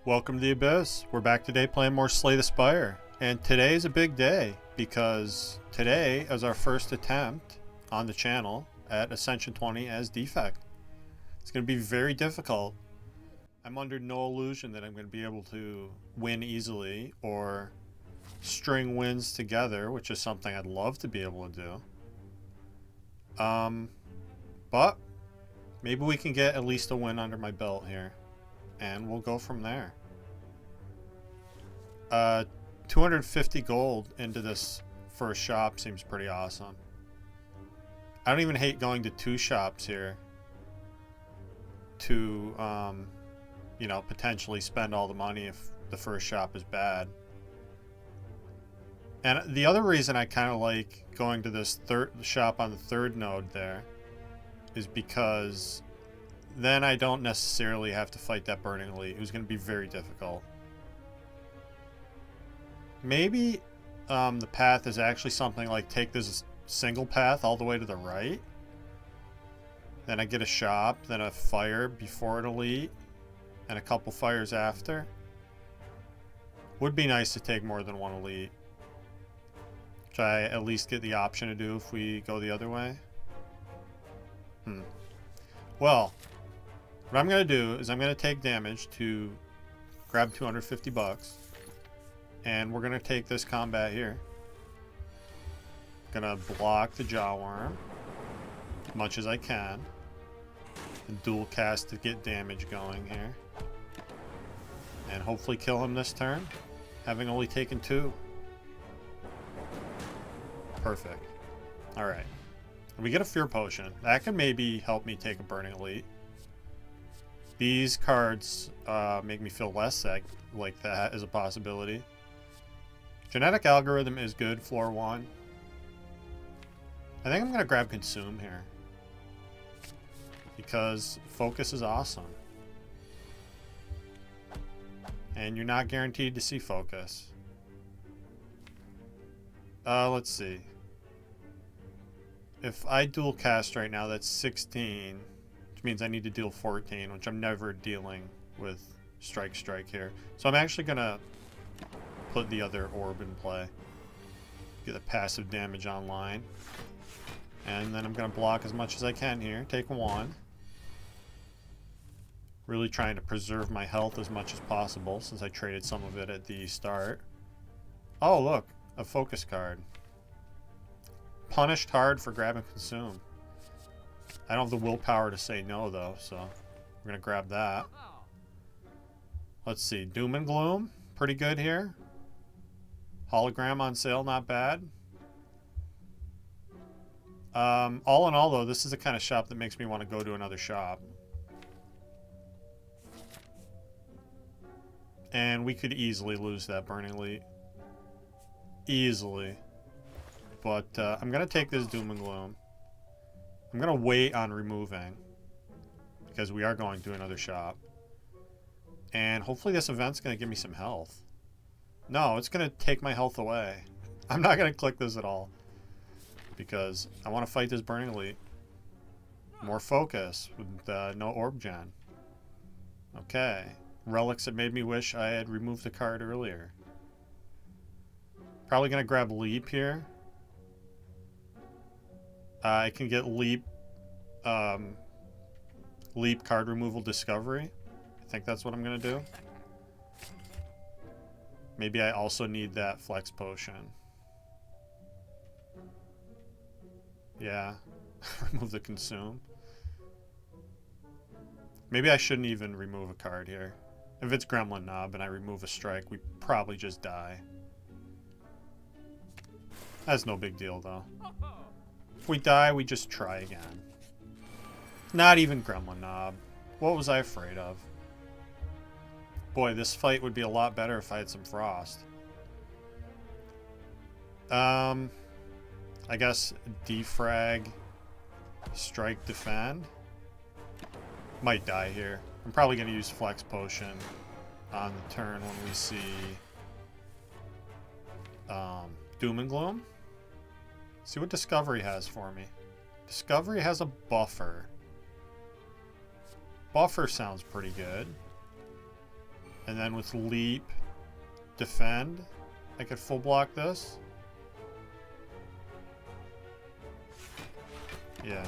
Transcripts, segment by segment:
Welcome to the Abyss. We're back today playing more Slay the Spire. And today is a big day because today is our first attempt on the channel at Ascension 20 as Defect. It's going to be very difficult. I'm under no illusion that I'm going to be able to win easily or string wins together, which is something I'd love to be able to do. But maybe we can get at least a win under my belt here. And we'll go from there. 250 gold into this first shop seems pretty awesome. I don't even hate going to two shops here to, you know, potentially spend all the money if the first shop is bad. And the other reason I kind of like going to this third shop on the third node there is because then I don't necessarily have to fight that Burning Elite, who's going to be very difficult. Maybe the path is actually something like take this single path all the way to the right. Then I get a shop, then a fire before an elite, and a couple fires after. Would be nice to take more than one elite. Which I at least get the option to do if we go the other way. Well, what I'm going to do is I'm going to take damage to grab 250 bucks. And we're going to take this combat here. Going to block the jaw worm as much as I can. And dual cast to get damage going here. And hopefully kill him this turn, having only taken 2. Perfect. Alright. We get a Fear Potion. That can maybe help me take a Burning Elite. These cards make me feel less like that is a possibility. Genetic Algorithm is good, floor 1. I think I'm going to grab Consume here. Because Focus is awesome. And you're not guaranteed to see Focus. Let's see. If I dual cast right now, that's 16. Which means I need to deal 14, which I'm never dealing with Strike here. So I'm actually going to put the other orb in play. Get the passive damage online. And then I'm going to block as much as I can here. Take 1. Really trying to preserve my health as much as possible since I traded some of it at the start. Oh, look. A focus card. Punished hard for grabbing Consume. I don't have the willpower to say no, though, so we're going to grab that. Let's see. Doom and Gloom. Pretty good here. Hologram on sale. Not bad. All in all, though, this is the kind of shop that makes me want to go to another shop. And we could easily lose that Burning Elite. Easily. But I'm going to take this Doom and Gloom. I'm going to wait on removing. Because we are going to another shop. And hopefully this event's going to give me some health. No, it's going to take my health away. I'm not going to click this at all. Because I want to fight this Burning Elite. More focus with no orb gen. Okay. Relics that made me wish I had removed the card earlier. Probably going to grab Leap here. I can get Leap Leap card removal discovery. I think that's what I'm going to do. Maybe I also need that Flex Potion. Yeah. Remove the Consume. Maybe I shouldn't even remove a card here. If it's Gremlin Knob and I remove a strike, we probably just die. That's no big deal, though. If we die, we just try again. Not even Gremlin Knob. What was I afraid of? Boy, this fight would be a lot better if I had some Frost. I guess defrag, strike, defend. Might die here. I'm probably going to use Flex Potion on the turn when we see Doom and Gloom. See what Discovery has for me. Discovery has a Buffer. Buffer sounds pretty good. And then with leap, defend, I could full block this. Yeah.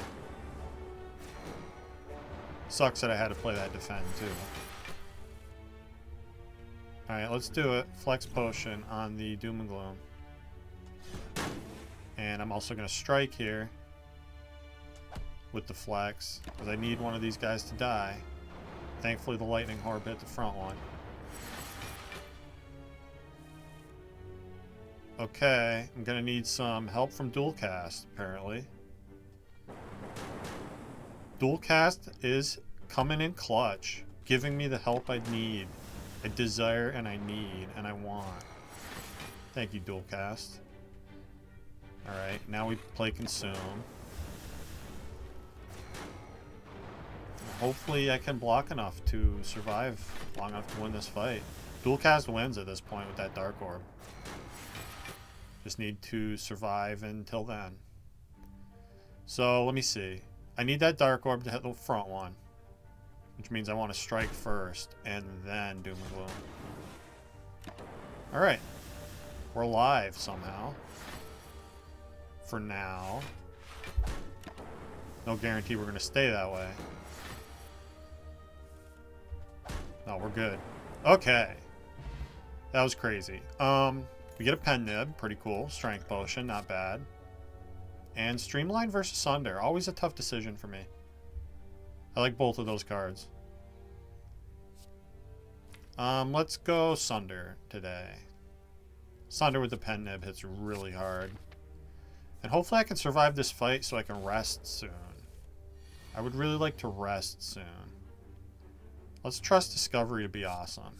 Sucks that I had to play that defend too. Alright, let's do it. Flex potion on the Doom and Gloom. And I'm also going to strike here with the flex, because I need one of these guys to die. Thankfully the lightning orb hit the front one. Okay, I'm going to need some help from dual cast, apparently. Dual cast is coming in clutch, giving me the help I need. I desire and I need and I want. Thank you, dual cast. Alright, now we play consume. Hopefully I can block enough to survive long enough to win this fight. Dual cast wins at this point with that dark orb. Just need to survive until then. So let me see. I need that dark orb to hit the front one, which means I want to strike first and then Doom and Gloom. Alright. We're alive somehow. For now. No guarantee we're going to stay that way. No, we're good. Okay. That was crazy. We get a pen nib. Pretty cool. Strength potion. Not bad. And Streamline versus Sunder. Always a tough decision for me. I like both of those cards. Let's go Sunder today. Sunder with the pen nib hits really hard. And hopefully I can survive this fight so I can rest soon. I would really like to rest soon. Let's trust Discovery to be awesome.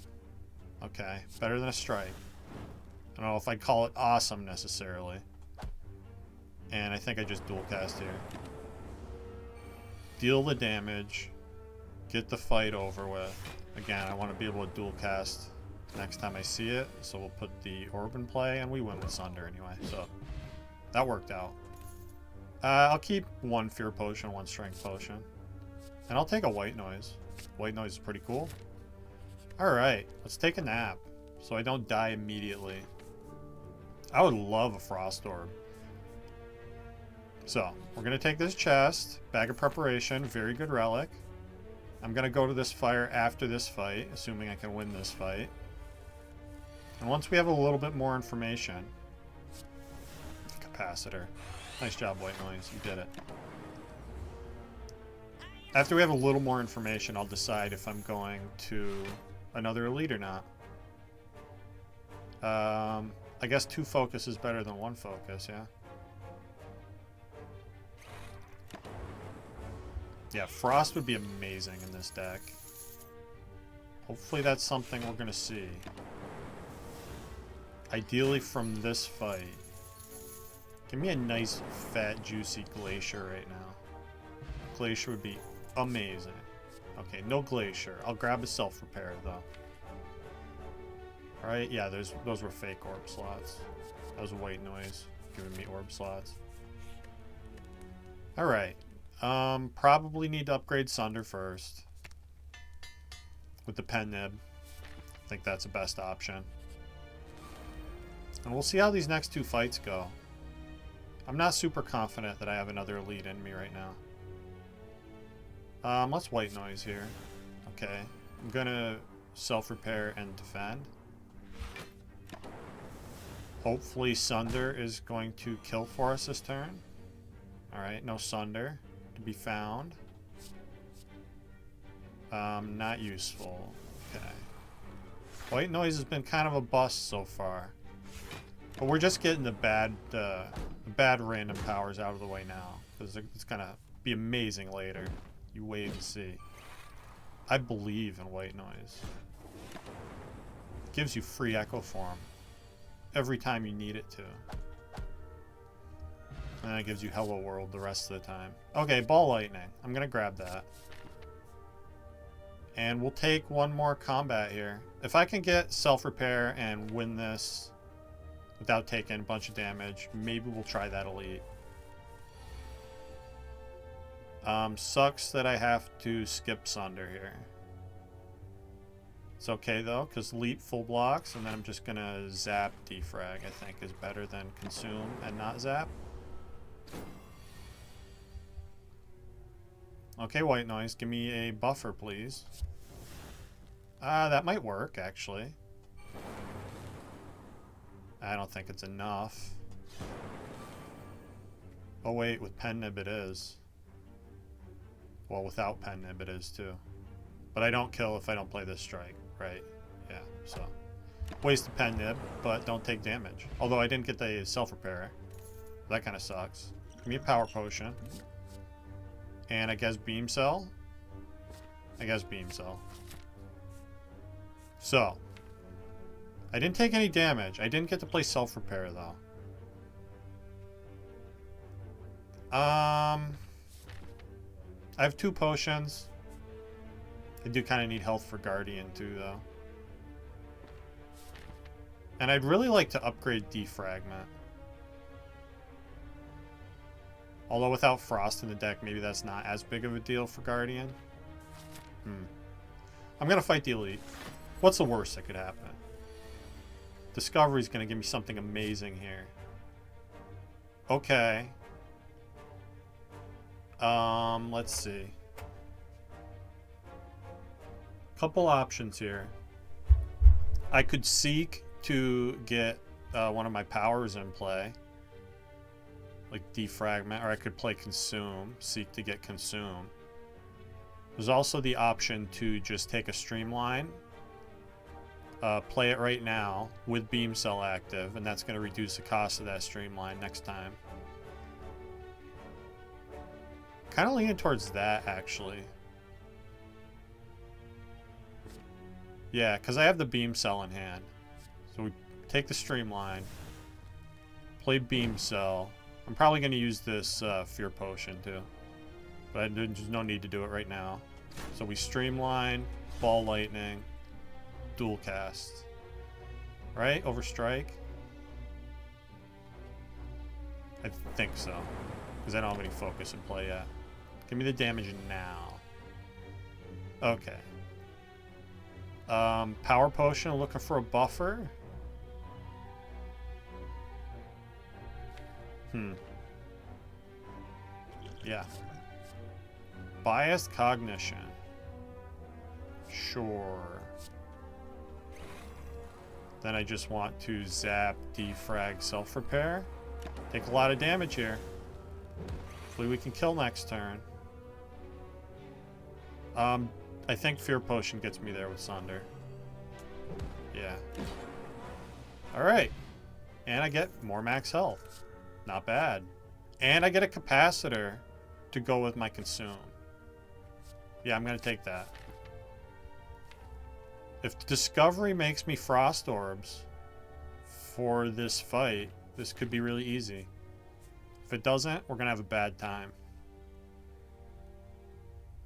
Okay, better than a strike. I don't know if I'd call it awesome necessarily. And I think I just dual cast here. Deal the damage. Get the fight over with. Again, I want to be able to dual cast next time I see it. So we'll put the orb in play and we win with Sunder anyway. So that worked out. I'll keep one Fear Potion, one Strength Potion. And I'll take a White Noise. White Noise is pretty cool. Alright, let's take a nap so I don't die immediately. I would love a Frost Orb. So, we're going to take this chest, Bag of Preparation, very good relic. I'm going to go to this fire after this fight, assuming I can win this fight. And once we have a little bit more information... Capacitor. Nice job, White Noise. You did it. After we have a little more information, I'll decide if I'm going to another elite or not. I guess 2 focus is better than 1 focus, yeah? Yeah, Frost would be amazing in this deck. Hopefully that's something we're going to see. Ideally from this fight. Give me a nice, fat, juicy Glacier right now. Glacier would be amazing. Okay, no Glacier. I'll grab a Self-Repair, though. Alright, yeah, those were fake orb slots. That was a White Noise giving me orb slots. Alright. Probably need to upgrade Sunder first. With the pen nib. I think that's the best option. And we'll see how these next 2 fights go. I'm not super confident that I have another elite in me right now. Let's White Noise here. Okay. I'm gonna Self-Repair and defend. Hopefully Sunder is going to kill for us this turn. Alright, no Sunder to be found. Not useful. Okay. White Noise has been kind of a bust so far. But we're just getting the bad random powers out of the way now. Because it's going to be amazing later. You wait and see. I believe in White Noise. It gives you free Echo Form. Every time you need it to. And then it gives you Hello World the rest of the time. Okay, Ball Lightning. I'm going to grab that. And we'll take one more combat here. If I can get Self-Repair and win this without taking a bunch of damage, maybe we'll try that elite. Sucks that I have to skip Sunder here. It's okay though, because leap full blocks, and then I'm just gonna zap defrag, I think, is better than consume and not zap. Okay, white noise, give me a buffer, please. That might work, actually. I don't think it's enough. Oh wait, with pen nib it is. Well, without pen nib it is too. But I don't kill if I don't play this strike, right? Yeah, so. Waste the pen nib, but don't take damage. Although I didn't get the self-repair. That kind of sucks. Give me a power potion. And I guess beam cell? I guess beam cell. So. I didn't take any damage. I didn't get to play self-repair though. I have 2 potions. I do kind of need health for Guardian too, though. And I'd really like to upgrade Defragment. Although without Frost in the deck, maybe that's not as big of a deal for Guardian. I'm going to fight the Elite. What's the worst that could happen? Discovery's going to give me something amazing here. Okay. Let's see. Couple options here. I could seek to get one of my powers in play, like Defragment, or I could play Consume, seek to get Consume. There's also the option to just take a Streamline, play it right now with Beam Cell active, and that's going to reduce the cost of that Streamline next time. Kind of leaning towards that, actually. Yeah, because I have the Beam Cell in hand. So we take the Streamline, play Beam Cell. I'm probably going to use this Fear Potion, too. But there's no need to do it right now. So we Streamline, Ball Lightning, Dual Cast. Right? Over Strike? I think so. Because I don't have any focus in play yet. Give me the damage now. Okay. Power Potion, looking for a buffer. Yeah. Biased Cognition. Sure. Then I just want to zap, defrag, self-repair. Take a lot of damage here. Hopefully we can kill next turn. I think Fear Potion gets me there with Sunder. Yeah. Alright. And I get more max health. Not bad. And I get a Capacitor to go with my Consume. Yeah, I'm going to take that. If Discovery makes me Frost Orbs for this fight, this could be really easy. If it doesn't, we're going to have a bad time.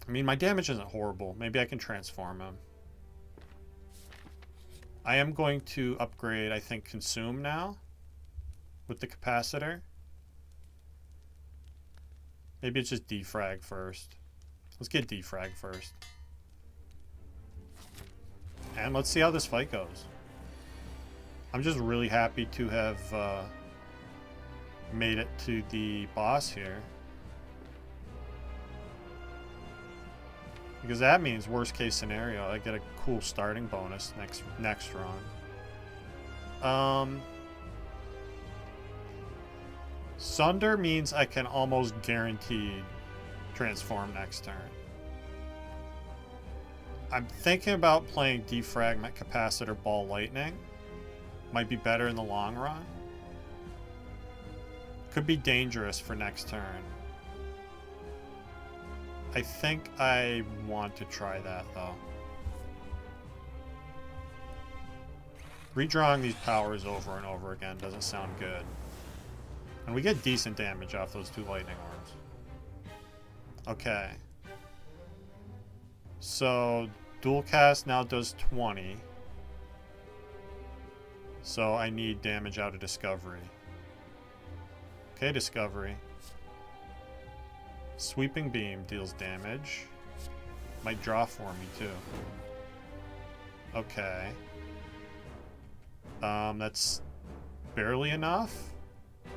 I mean, my damage isn't horrible. Maybe I can transform him. I am going to upgrade, I think, Consume now with the Capacitor. Maybe it's just Defrag first. Let's get Defrag first. And let's see how this fight goes. I'm just really happy to have made it to the boss here. Because that means worst case scenario, I get a cool starting bonus next run. Sunder means I can almost guaranteed transform next turn. I'm thinking about playing Defragment, Capacitor, Ball Lightning. Might be better in the long run. Could be dangerous for next turn. I think I want to try that, though. Redrawing these powers over and over again doesn't sound good. And we get decent damage off those 2 lightning orbs. Okay. So, Dual Cast now does 20. So I need damage out of Discovery. Okay, Discovery. Sweeping Beam deals damage. Might draw for me, too. Okay. That's barely enough,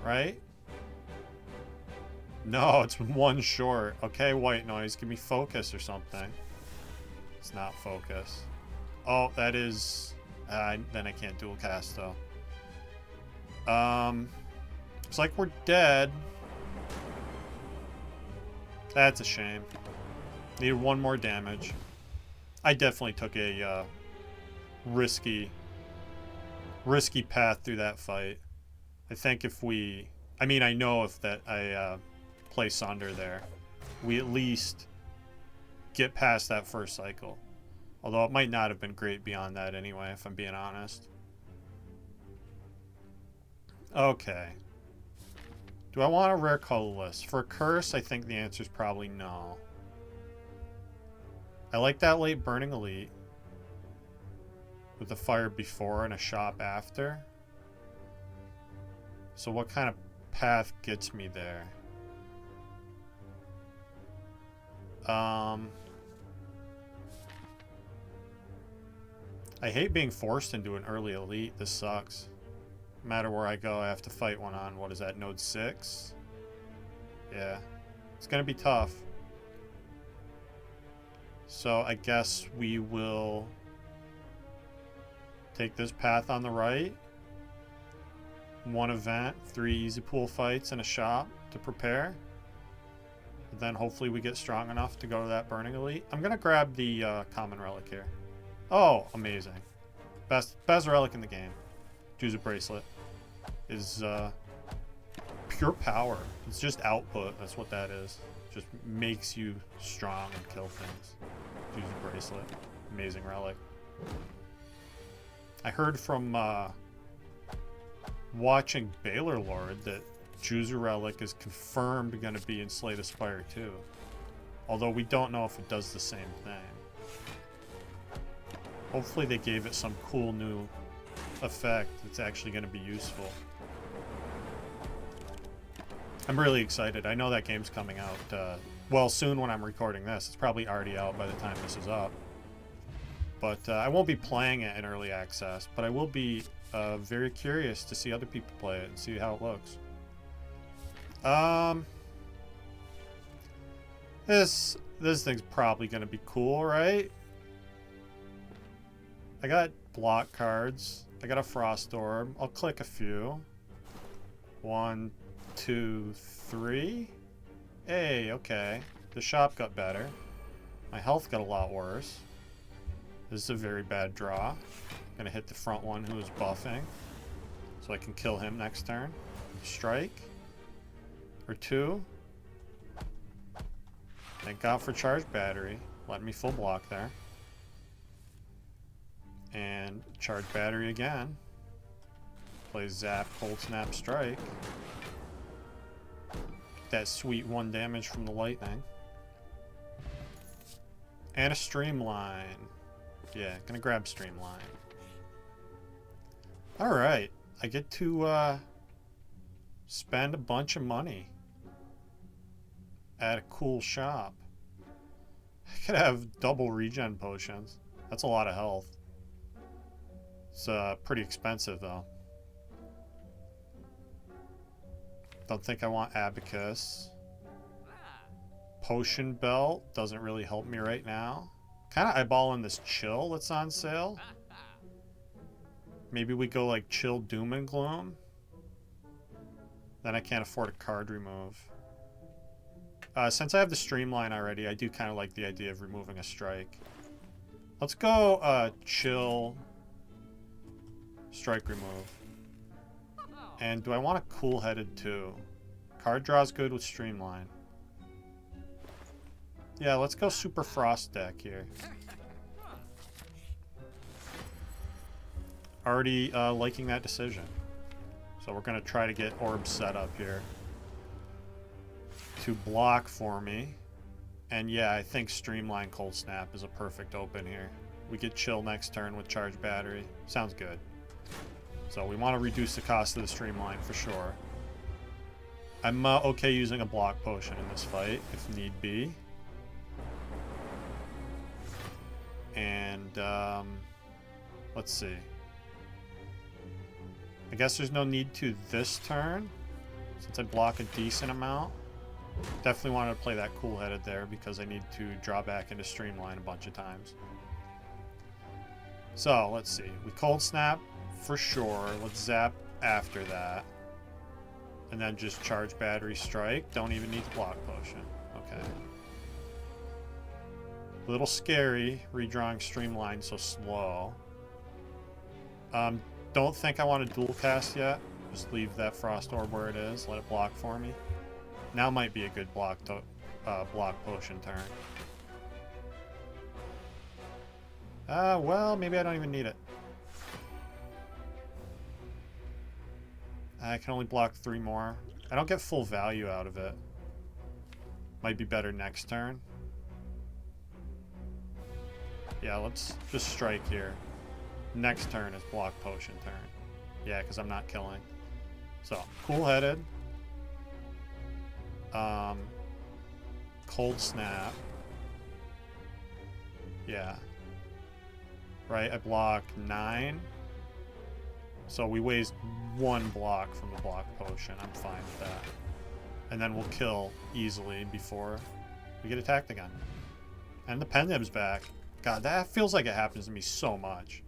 right? No, it's one short. Okay, white noise, give me focus or something. It's not focus. Oh, that is... then I can't dual cast, though. It's like we're dead. That's a shame. Needed one more damage. I definitely took a risky path through that fight. I think if we... I mean, I know if that I play Sunder there, we at least get past that first cycle. Although it might not have been great beyond that anyway, if I'm being honest. Okay. Do I want a rare colorless? For a curse, I think the answer is probably no. I like that late burning elite. With a fire before and a shop after. So what kind of path gets me there? I hate being forced into an early elite. This sucks. No matter where I go, I have to fight one on, what is that, node 6? Yeah. It's gonna be tough. So I guess we will take this path on the right. One event, 3 easy pool fights, and a shop to prepare. And then hopefully we get strong enough to go to that burning elite. I'm gonna grab the common relic here. Oh, amazing. Best relic in the game. Juzu bracelet is pure power. It's just output. That's what that is. Just makes you strong and kill things. Juzu bracelet. Amazing relic. I heard from watching Baylor Lord that Juzu relic is confirmed going to be in Slay the Spire too. Although we don't know if it does the same thing. Hopefully they gave it some cool new effect that's actually going to be useful. I'm really excited. I know that game's coming out, well, soon when I'm recording this. It's probably already out by the time this is up. But I won't be playing it in early access, but I will be very curious to see other people play it and see how it looks. This thing's probably going to be cool, right? I got block cards. I got a Frost Orb. I'll click a few. 1, 2, 3. Hey, okay. The shop got better. My health got a lot worse. This is a very bad draw. Gonna hit the front one who is buffing. So I can kill him next turn. Strike. Or 2. Thank God for charged battery. Letting me full block there. And charge battery again. Play zap, cold snap, strike. That sweet 1 damage from the lightning. And a streamline. Yeah, gonna grab streamline. Alright. I get to spend a bunch of money at a cool shop. I could have double regen potions. That's a lot of health. It's pretty expensive, though. Don't think I want Abacus. Potion Belt doesn't really help me right now. Kind of eyeballing this Chill that's on sale. Maybe we go like Chill Doom and Gloom. Then I can't afford a card remove. Since I have the Streamline already, I do kind of like the idea of removing a strike. Let's go Chill... Strike remove. And do I want a cool-headed too? Card draw's good with Streamline. Yeah, let's go Super Frost deck here. Already liking that decision. So we're going to try to get orbs set up here to block for me. And yeah, I think Streamline Cold Snap is a perfect open here. We get Chill next turn with charged battery. Sounds good. So we want to reduce the cost of the Streamline for sure. I'm okay using a block potion in this fight if need be. And Let's see. I guess there's no need to this turn, since I block a decent amount. Definitely wanted to play that cool-headed there because I need to draw back into Streamline a bunch of times. So, let's see. We Cold Snap for sure. Let's Zap after that. And then just charge Battery Strike. Don't even need the Block Potion. Okay. A little scary, redrawing Streamline so slow. Don't think I want to dual cast yet. Just leave that Frost Orb where it is. Let it block for me. Now might be a good block potion turn. Well, maybe I don't even need it. I can only block 3 more. I don't get full value out of it. Might be better next turn. Yeah, let's just strike here. Next turn is block potion turn. Yeah, because I'm not killing. So, cool-headed. Cold Snap. Yeah. Right, I block 9. So we waste 1 block from the block potion. I'm fine with that. And then we'll kill easily before we get attacked again. And the Pendib's back. God, that feels like it happens to me so much.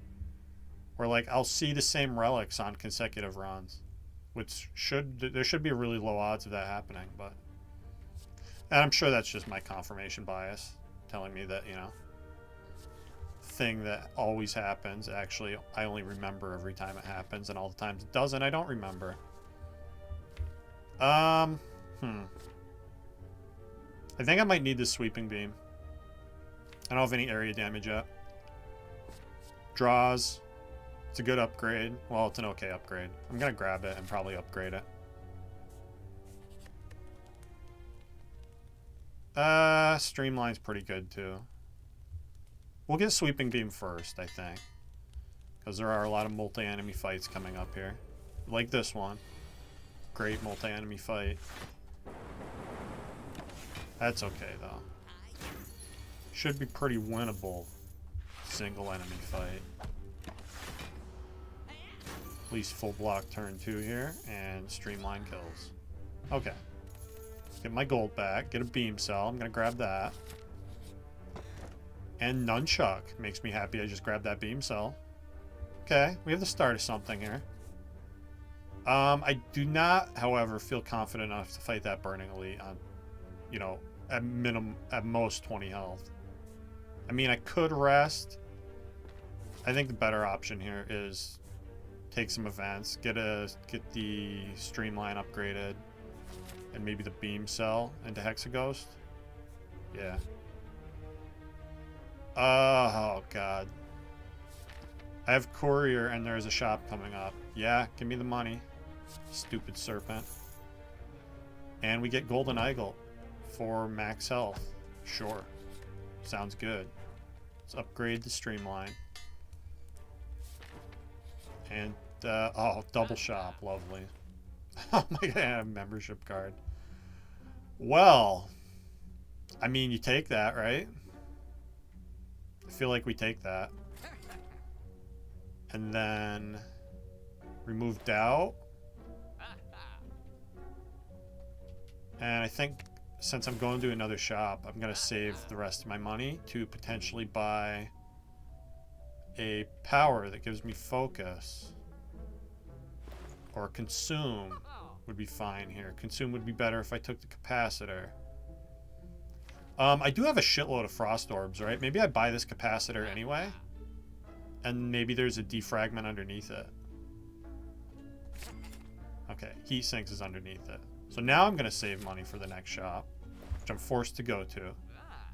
Where, like, I'll see the same relics on consecutive runs. Which there should be really low odds of that happening, but... And I'm sure that's just my confirmation bias. Telling me that, you know... thing that always happens. Actually, I only remember every time it happens, and all the times it doesn't, I don't remember. I think I might need this Sweeping Beam. I don't have any area damage yet. Draws. It's a good upgrade. Well, it's an okay upgrade. I'm gonna grab it and probably upgrade it. Streamline's pretty good too. We'll get Sweeping Beam first, I think. Because there are a lot of multi-enemy fights coming up here. Like this one. Great multi-enemy fight. That's okay, though. Should be pretty winnable. Single enemy fight. At least full block turn 2 here. And Streamline kills. Okay. Get my gold back. Get a Beam Cell. I'm going to grab that. And Nunchuck. Makes me happy I just grabbed that Beam Cell. Okay, we have the start of something here. I do not, however, feel confident enough to fight that Burning Elite on, you know, at most 20 health. I mean, I could rest. I think the better option here is take some events, get the Streamline upgraded, and maybe the Beam Cell into Hexaghost. Yeah. Oh, God. I have Courier, and there's a shop coming up. Yeah, give me the money. Stupid serpent. And we get Golden Eagle for max health. Sure. Sounds good. Let's upgrade the Streamline. And, oh, double shop. Lovely. Oh my God, I have a membership card. Well, I mean, you take that, right? I feel like we take that. And then remove Doubt. And I think since I'm going to another shop, I'm going to save the rest of my money to potentially buy a power that gives me focus. Or Consume would be fine here. Consume would be better if I took the capacitor. I do have a shitload of Frost Orbs, right? Maybe I buy this capacitor anyway. And maybe there's a defragment underneath it. Okay, Heat Sinks is underneath it. So now I'm going to save money for the next shop, which I'm forced to go to.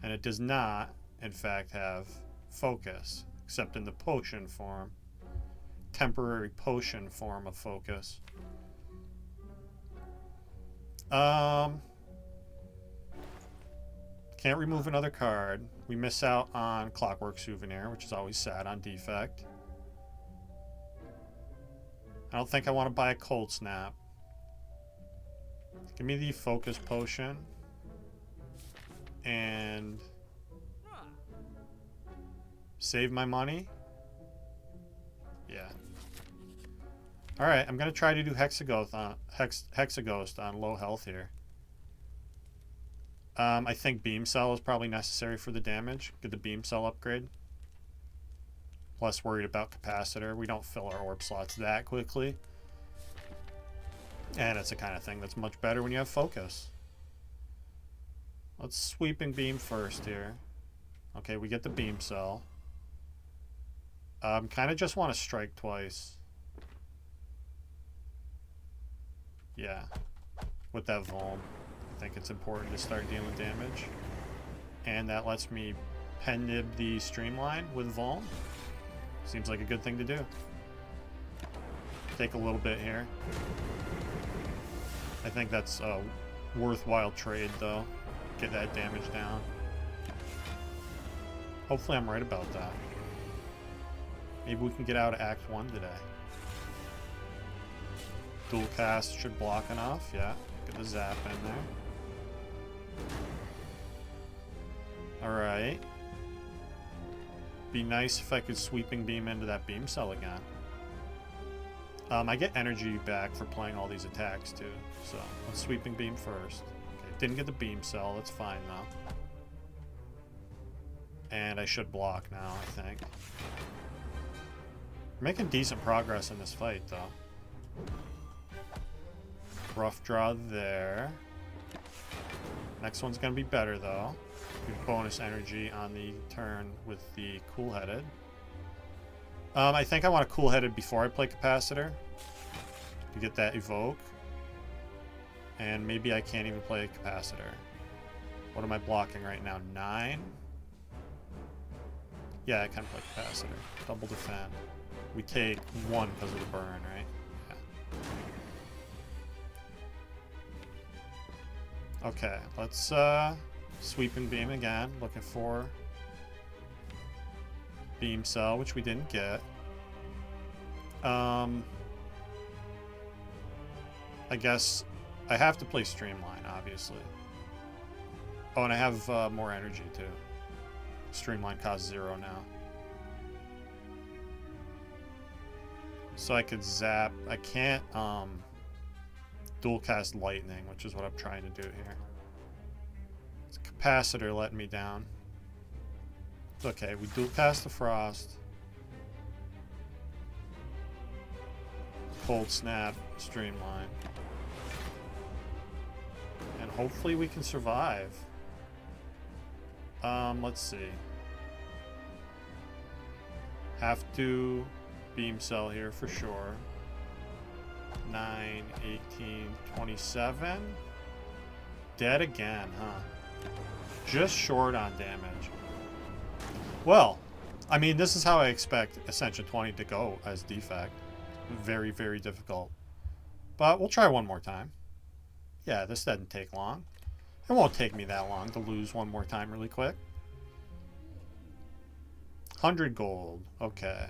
And it does not, in fact, have focus, except in the potion form. Temporary potion form of focus. Can't remove another card. We miss out on Clockwork Souvenir, which is always sad on Defect. I don't think I want to buy a Cold Snap. Give me the Focus Potion. And save my money. Yeah. Alright, I'm going to try to do Hexaghost on low health here. I think Beam Cell is probably necessary for the damage. Get the Beam Cell upgrade. Less worried about Capacitor. We don't fill our orb slots that quickly. And it's the kind of thing that's much better when you have Focus. Let's Sweeping Beam first here. Okay, we get the Beam Cell. Kind of just want to strike twice. Yeah. With that Vuln. I think it's important to start dealing damage. And that lets me pen nib the Streamline with Vuln. Seems like a good thing to do. Take a little bit here. I think that's a worthwhile trade, though. Get that damage down. Hopefully I'm right about that. Maybe we can get out of Act 1 today. Dual cast should block enough. Yeah, get the zap in there. Alright. Be nice if I could Sweeping Beam into that Beam Cell again. I get energy back for playing all these attacks too. So let's Sweeping Beam first. Okay, didn't get the Beam Cell, that's fine though. And I should block now, I think. We're making decent progress in this fight though. Rough draw there. Next one's gonna be better though. Bonus energy on the turn with the Cool-Headed. I think I want a Cool-Headed before I play Capacitor to get that Evoke. And maybe I can't even play Capacitor. What am I blocking right now? 9? Yeah, I can play Capacitor. Double defend. We take 1 because of the burn, right? Yeah. Okay, let's Sweeping Beam again. Looking for Beam Cell, which we didn't get. I guess I have to play Streamline, obviously. Oh, and I have more energy, too. Streamline costs 0 now. So I could zap. I can't dual cast Lightning, which is what I'm trying to do here. It's Capacitor letting me down. It's okay, we dual cast the Frost. Cold Snap, Streamline. And hopefully we can survive. Let's see. Have to Beam Cell here for sure. 9, 18, 27. Dead again, huh? Just short on damage. Well, I mean, this is how I expect Ascension 20 to go as Defect. Very, very difficult. But we'll try one more time. Yeah, this doesn't take long. It won't take me that long to lose one more time really quick. 100 gold. Okay.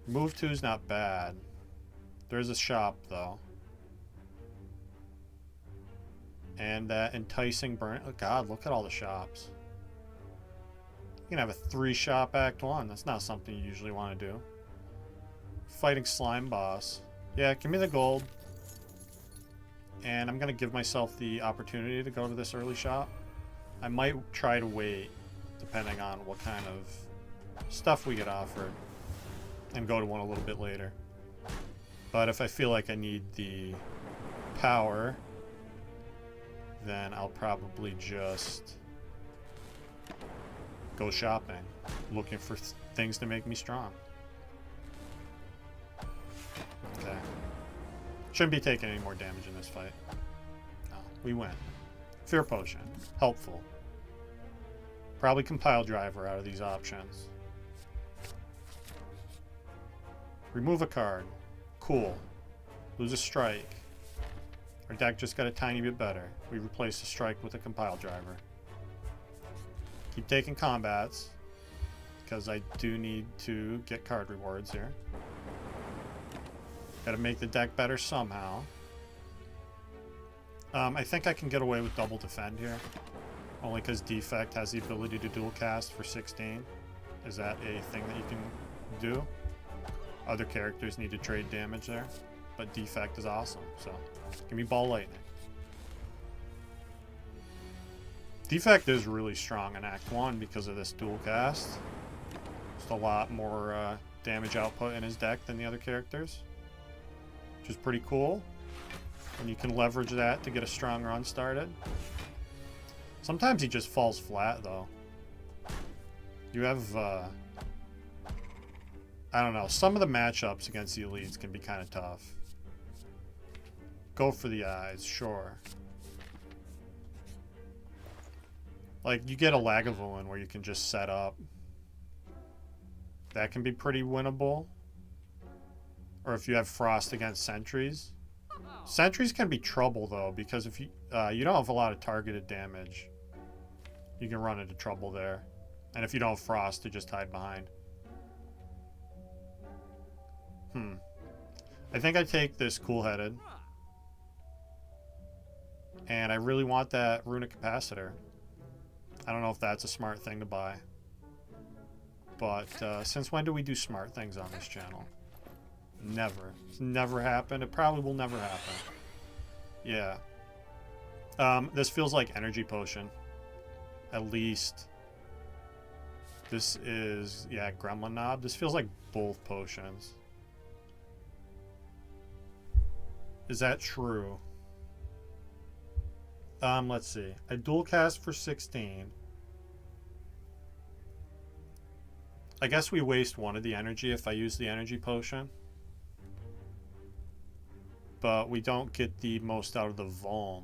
Move 2 is not bad. There's a shop, though. And that enticing burn. Oh, God, look at all the shops. You can have a 3-shop Act 1. That's not something you usually want to do. Fighting Slime Boss. Yeah, give me the gold. And I'm going to give myself the opportunity to go to this early shop. I might try to wait, depending on what kind of stuff we get offered, and go to one a little bit later. But if I feel like I need the power, then I'll probably just go shopping, looking for things to make me strong. Okay. Shouldn't be taking any more damage in this fight. No, we win. Fear Potion. Helpful. Probably Compile Driver out of these options. Remove a card. Cool. Lose a strike. Our deck just got a tiny bit better. We replace the strike with a Compile Driver. Keep taking combats, because I do need to get card rewards here. Gotta make the deck better somehow. I think I can get away with double defend here. Only because Defect has the ability to dual cast for 16. Is that a thing that you can do? Other characters need to trade damage there. But Defect is awesome, so give me Ball Lightning. Defect is really strong in Act 1 because of this dual cast. Just a lot more damage output in his deck than the other characters, which is pretty cool. And you can leverage that to get a strong run started. Sometimes he just falls flat, though. You have, I don't know, some of the matchups against the elites can be kind of tough. Go for the eyes, sure. Like, you get a Lagavulin where you can just set up. That can be pretty winnable. Or if you have Frost against Sentries. Sentries can be trouble, though, because if you don't have a lot of targeted damage, you can run into trouble there. And if you don't have Frost, to just hide behind. I think I take this Cool-Headed. And I really want that Runic Capacitor. I don't know if that's a smart thing to buy. But since when do we do smart things on this channel? Never. It's never happened. It probably will never happen. Yeah. This feels like Energy Potion. At least. This is, yeah, Gremlin Knob. This feels like both potions. Is that true? Let's see. I dual cast for 16. I guess we waste one of the energy if I use the energy potion. But we don't get the most out of the Vuln.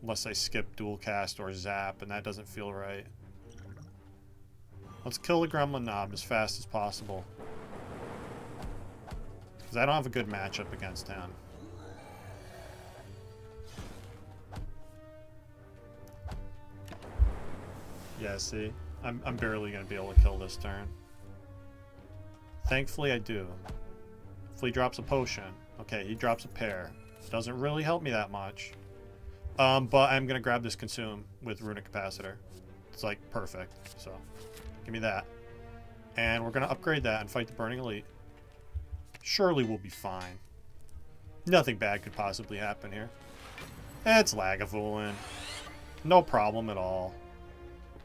Unless I skip dual cast or zap, and that doesn't feel right. Let's kill the Gremlin Knob as fast as possible. Because I don't have a good matchup against him. Yeah, see? I'm barely going to be able to kill this turn. Thankfully, I do. If he drops a potion. Okay, he drops a pair. Doesn't really help me that much. But I'm going to grab this Consume with Runic Capacitor. It's like perfect. So, give me that. And we're going to upgrade that and fight the Burning Elite. Surely we'll be fine. Nothing bad could possibly happen here. It's Lagavulin. No problem at all.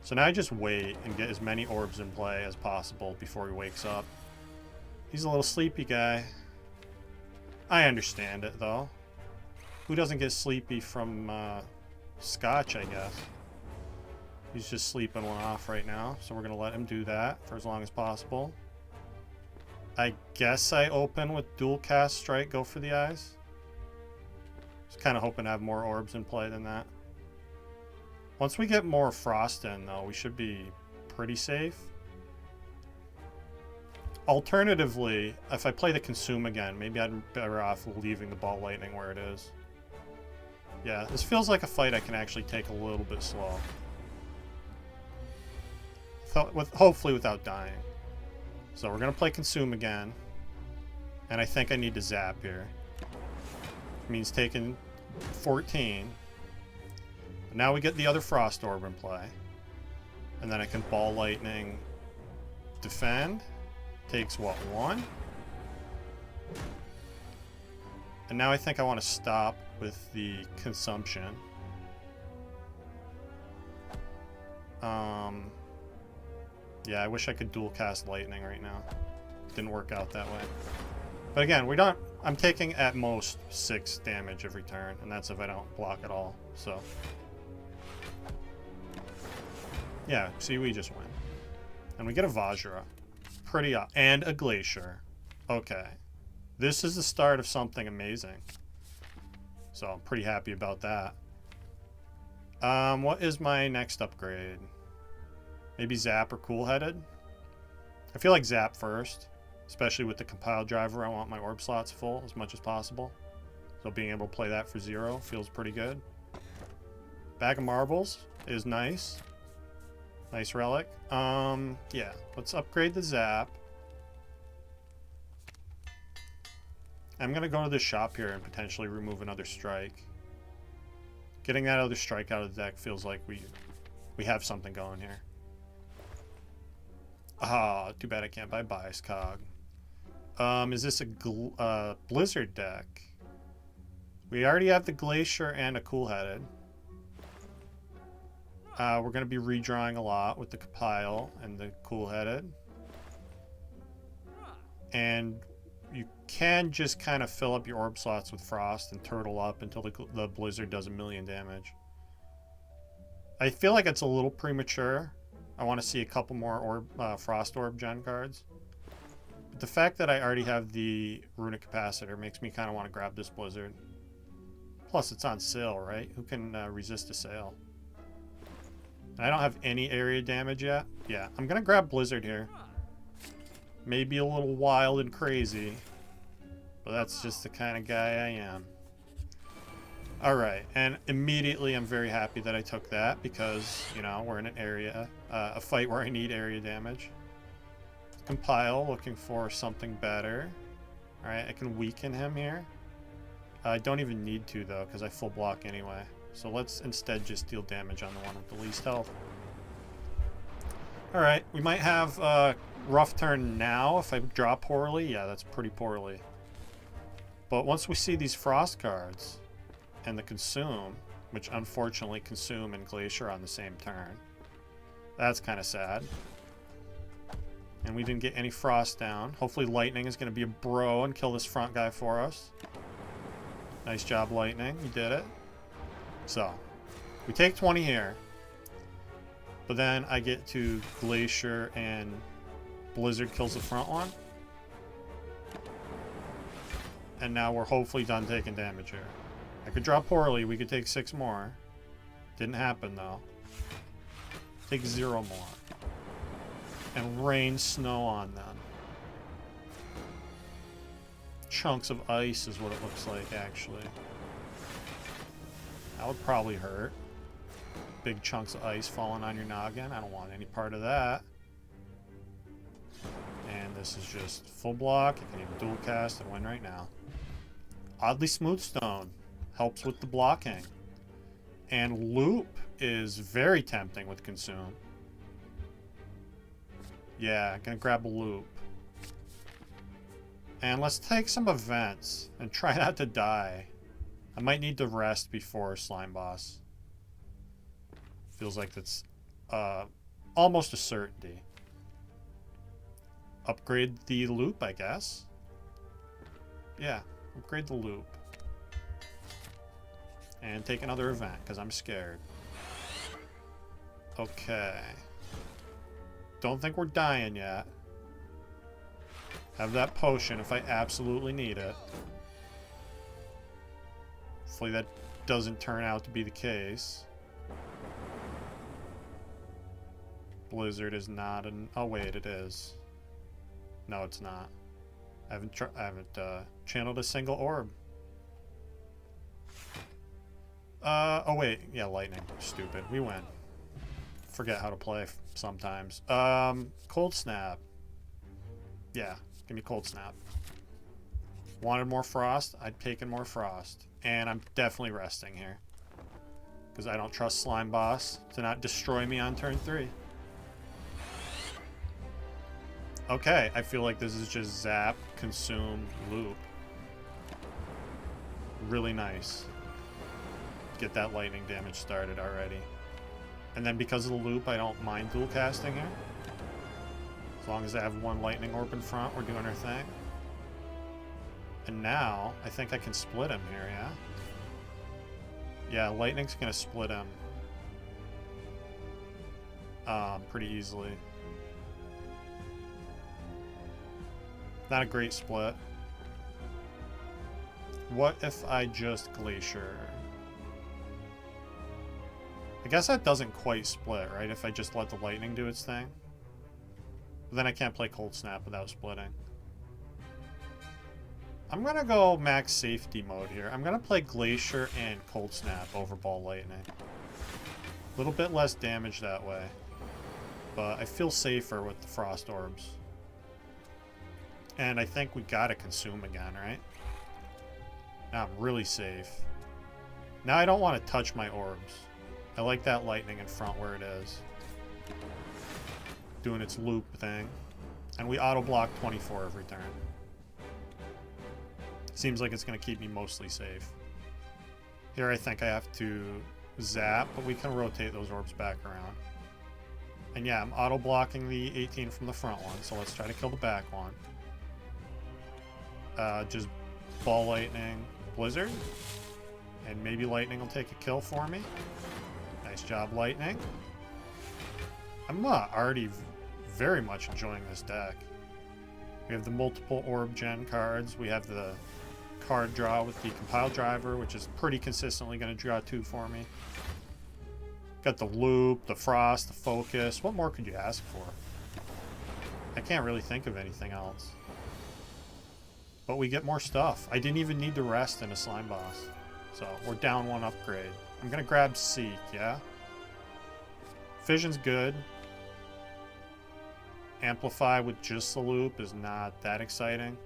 So now I just wait and get as many orbs in play as possible before he wakes up. He's a little sleepy guy. I understand it, though. Who doesn't get sleepy from Scotch, I guess? He's just sleeping one off right now, so we're going to let him do that for as long as possible. I guess I open with dual cast strike, go for the eyes. Just kind of hoping to have more orbs in play than that. Once we get more Frost in, though, we should be pretty safe. Alternatively, if I play the Consume again, maybe I'd be better off leaving the Ball Lightning where it is. Yeah, this feels like a fight I can actually take a little bit slow. Hopefully without dying. So we're going to play Consume again. And I think I need to zap here. It means taking 14. But now we get the other Frost Orb in play. And then I can Ball Lightning defend. Takes what, 1? And now I think I want to stop with the consumption. Yeah, I wish I could dual cast Lightning right now. Didn't work out that way. But again, I'm taking at most 6 damage every turn, and that's if I don't block at all. So yeah, see, we just win. And we get a Vajra. Pretty and a Glacier. Okay. This is the start of something amazing. So I'm pretty happy about that. What is my next upgrade? Maybe Zap or Cool-Headed? I feel like Zap first. Especially with the Compile Driver, I want my orb slots full as much as possible. So being able to play that for 0 feels pretty good. Bag of Marbles is nice. Nice relic. Yeah, let's upgrade the Zap. I'm going to go to the shop here and potentially remove another strike. Getting that other strike out of the deck feels like we have something going here. Ah, too bad I can't buy Bias Cog. Is this a blizzard deck? We already have the glacier and a cool-headed. We're going to be redrawing a lot with the compile and the cool-headed. And you can just kind of fill up your orb slots with frost and turtle up until the blizzard does 1,000,000 damage. I feel like it's a little premature. I want to see a couple more frost orb gen cards. But the fact that I already have the runic capacitor makes me kind of want to grab this blizzard. Plus, it's on sale, right? Who can resist a sale? And I don't have any area damage yet. Yeah, I'm going to grab blizzard here. Maybe a little wild and crazy, but that's just the kind of guy I am. Alright, and immediately I'm very happy that I took that because, you know, we're in an area, a fight where I need area damage. Compile, looking for something better. Alright, I can weaken him here. I don't even need to, though, because I full block anyway. So let's instead just deal damage on the one with the least health. Alright, we might have a rough turn now if I draw poorly. Yeah, that's pretty poorly. But once we see these frost cards and the consume, which unfortunately consume and glacier on the same turn, that's kind of sad. And we didn't get any frost down. Hopefully lightning is going to be a bro and kill this front guy for us. Nice job, lightning. You did it. So, we take 20 here. But then I get to glacier and blizzard kills the front one. And now we're hopefully done taking damage here. I could draw poorly. We could take 6 more. Didn't happen, though. Take 0 more. And rain snow on them. Chunks of ice is what it looks like, actually. That would probably hurt. Big chunks of ice falling on your noggin. I don't want any part of that. And this is just full block. You can even dual cast and win right now. Oddly Smooth Stone helps with the blocking. And Loop is very tempting with Consume. Yeah, gonna grab a Loop. And let's take some events and try not to die. I might need to rest before Slime Boss. Feels like that's almost a certainty. Upgrade the loop, I guess. Yeah, upgrade the loop. And take another event, because I'm scared. Okay. Don't think we're dying yet. Have that potion if I absolutely need it. Hopefully that doesn't turn out to be the case. Blizzard is not an... Oh, wait, it is. No, it's not. I haven't channeled a single orb. Oh, wait. Yeah, lightning. Stupid. We win. Forget how to play sometimes. Cold Snap. Yeah, give me Cold Snap. Wanted more frost? I'd taken more frost. And I'm definitely resting here. Because I don't trust Slime Boss to not destroy me on turn 3. Okay, I feel like this is just zap, consume, loop. Really nice. Get that lightning damage started already. And then because of the loop, I don't mind dual casting here. As long as I have one lightning orb in front, we're doing our thing. And now, I think I can split him here, yeah? Yeah, lightning's gonna split him. Pretty easily. Not a great split. What if I just glacier? I guess that doesn't quite split, right? If I just let the lightning do its thing. But then I can't play Cold Snap without splitting. I'm gonna go max safety mode here. I'm gonna play Glacier and Cold Snap over Ball Lightning. A little bit less damage that way. But I feel safer with the Frost Orbs. And I think we gotta consume again, right? Now I'm really safe. Now I don't want to touch my orbs. I like that lightning in front where it is. Doing its loop thing. And we auto block 24 every turn. Seems like it's going to keep me mostly safe. Here I think I have to zap, but we can rotate those orbs back around. And yeah, I'm auto-blocking the 18 from the front one, so let's try to kill the back one. Just ball lightning, blizzard. And maybe lightning will take a kill for me. Nice job, lightning. I'm already very much enjoying this deck. We have the multiple orb gen cards. We have the card draw with the compile driver, which is pretty consistently going to draw 2 for me. Got the loop, the frost, the focus. What more could you ask for? I can't really think of anything else. But we get more stuff. I didn't even need to rest in a slime boss. So we're down 1 upgrade. I'm going to grab Seek, yeah? Fission's good. Amplify with just the loop is not that exciting.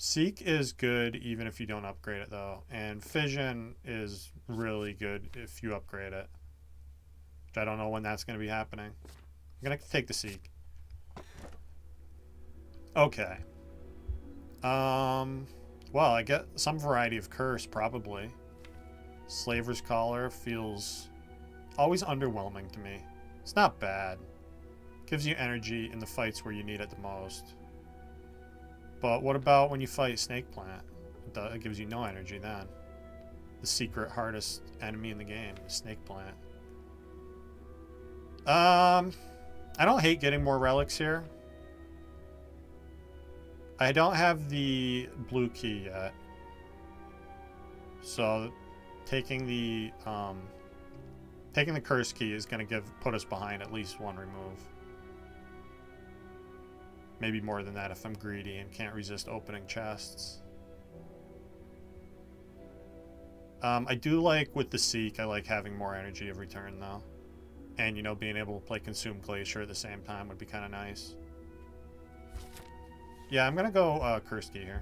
Seek is good even if you don't upgrade it though. And Fission is really good if you upgrade it. Which I don't know when that's going to be happening. I'm going to take the Seek. Okay. Well, I get some variety of curse, probably. Slaver's Collar feels always underwhelming to me. It's not bad. Gives you energy in the fights where you need it the most. But what about when you fight Snake Plant? It gives you no energy then. The secret hardest enemy in the game, the Snake Plant. I don't hate getting more relics here. I don't have the blue key yet. So taking the curse key is going to put us behind at least 1 remove. Maybe more than that if I'm greedy and can't resist opening chests. I do like with the Seek, I like having more energy every turn though. And you know, being able to play Consume Glacier at the same time would be kind of nice. Yeah, I'm gonna go Curse Key here.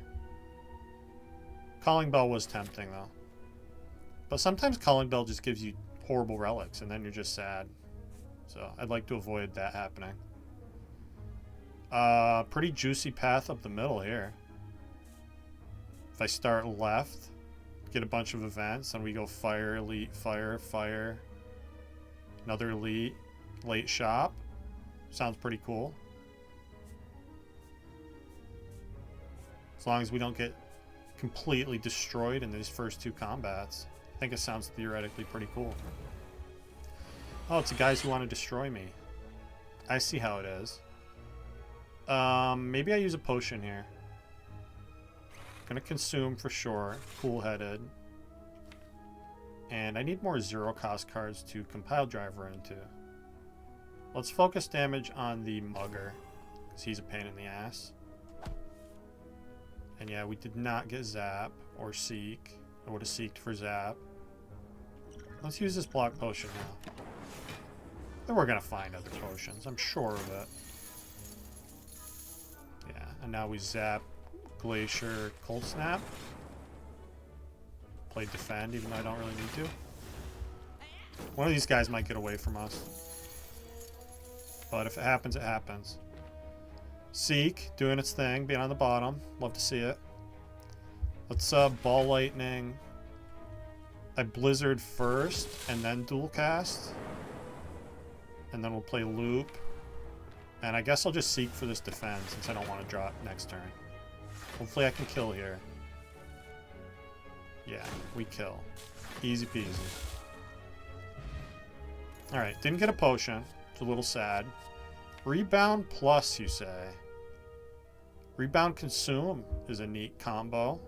Calling Bell was tempting though. But sometimes Calling Bell just gives you horrible relics and then you're just sad. So I'd like to avoid that happening. Pretty juicy path up the middle here. If I start left, get a bunch of events, and we go fire, elite, fire, fire. Another elite, late shop. Sounds pretty cool. As long as we don't get completely destroyed in these first 2 combats. I think it sounds theoretically pretty cool. Oh, it's the guys who want to destroy me. I see how it is. Maybe I use a potion here. Gonna consume for sure. Cool-headed. And I need more 0-cost cards to compile driver into. Let's focus damage on the Mugger, because he's a pain in the ass. And yeah, we did not get Zap or Seek. I would have Seeked for Zap. Let's use this block potion now. Then we're gonna find other potions, I'm sure of it. Yeah, and now we Zap Glacier Cold Snap. Play Defend, even though I don't really need to. One of these guys might get away from us. But if it happens, it happens. Seek, doing its thing, being on the bottom. Love to see it. Let's Ball Lightning. I Blizzard first, and then Dual Cast. And then we'll play Loop. And I guess I'll just Seek for this Defend, since I don't want to drop next turn. Hopefully I can kill here. Yeah, we kill. Easy peasy. Alright, didn't get a potion. It's a little sad. Rebound plus, you say. Rebound Consume is a neat combo.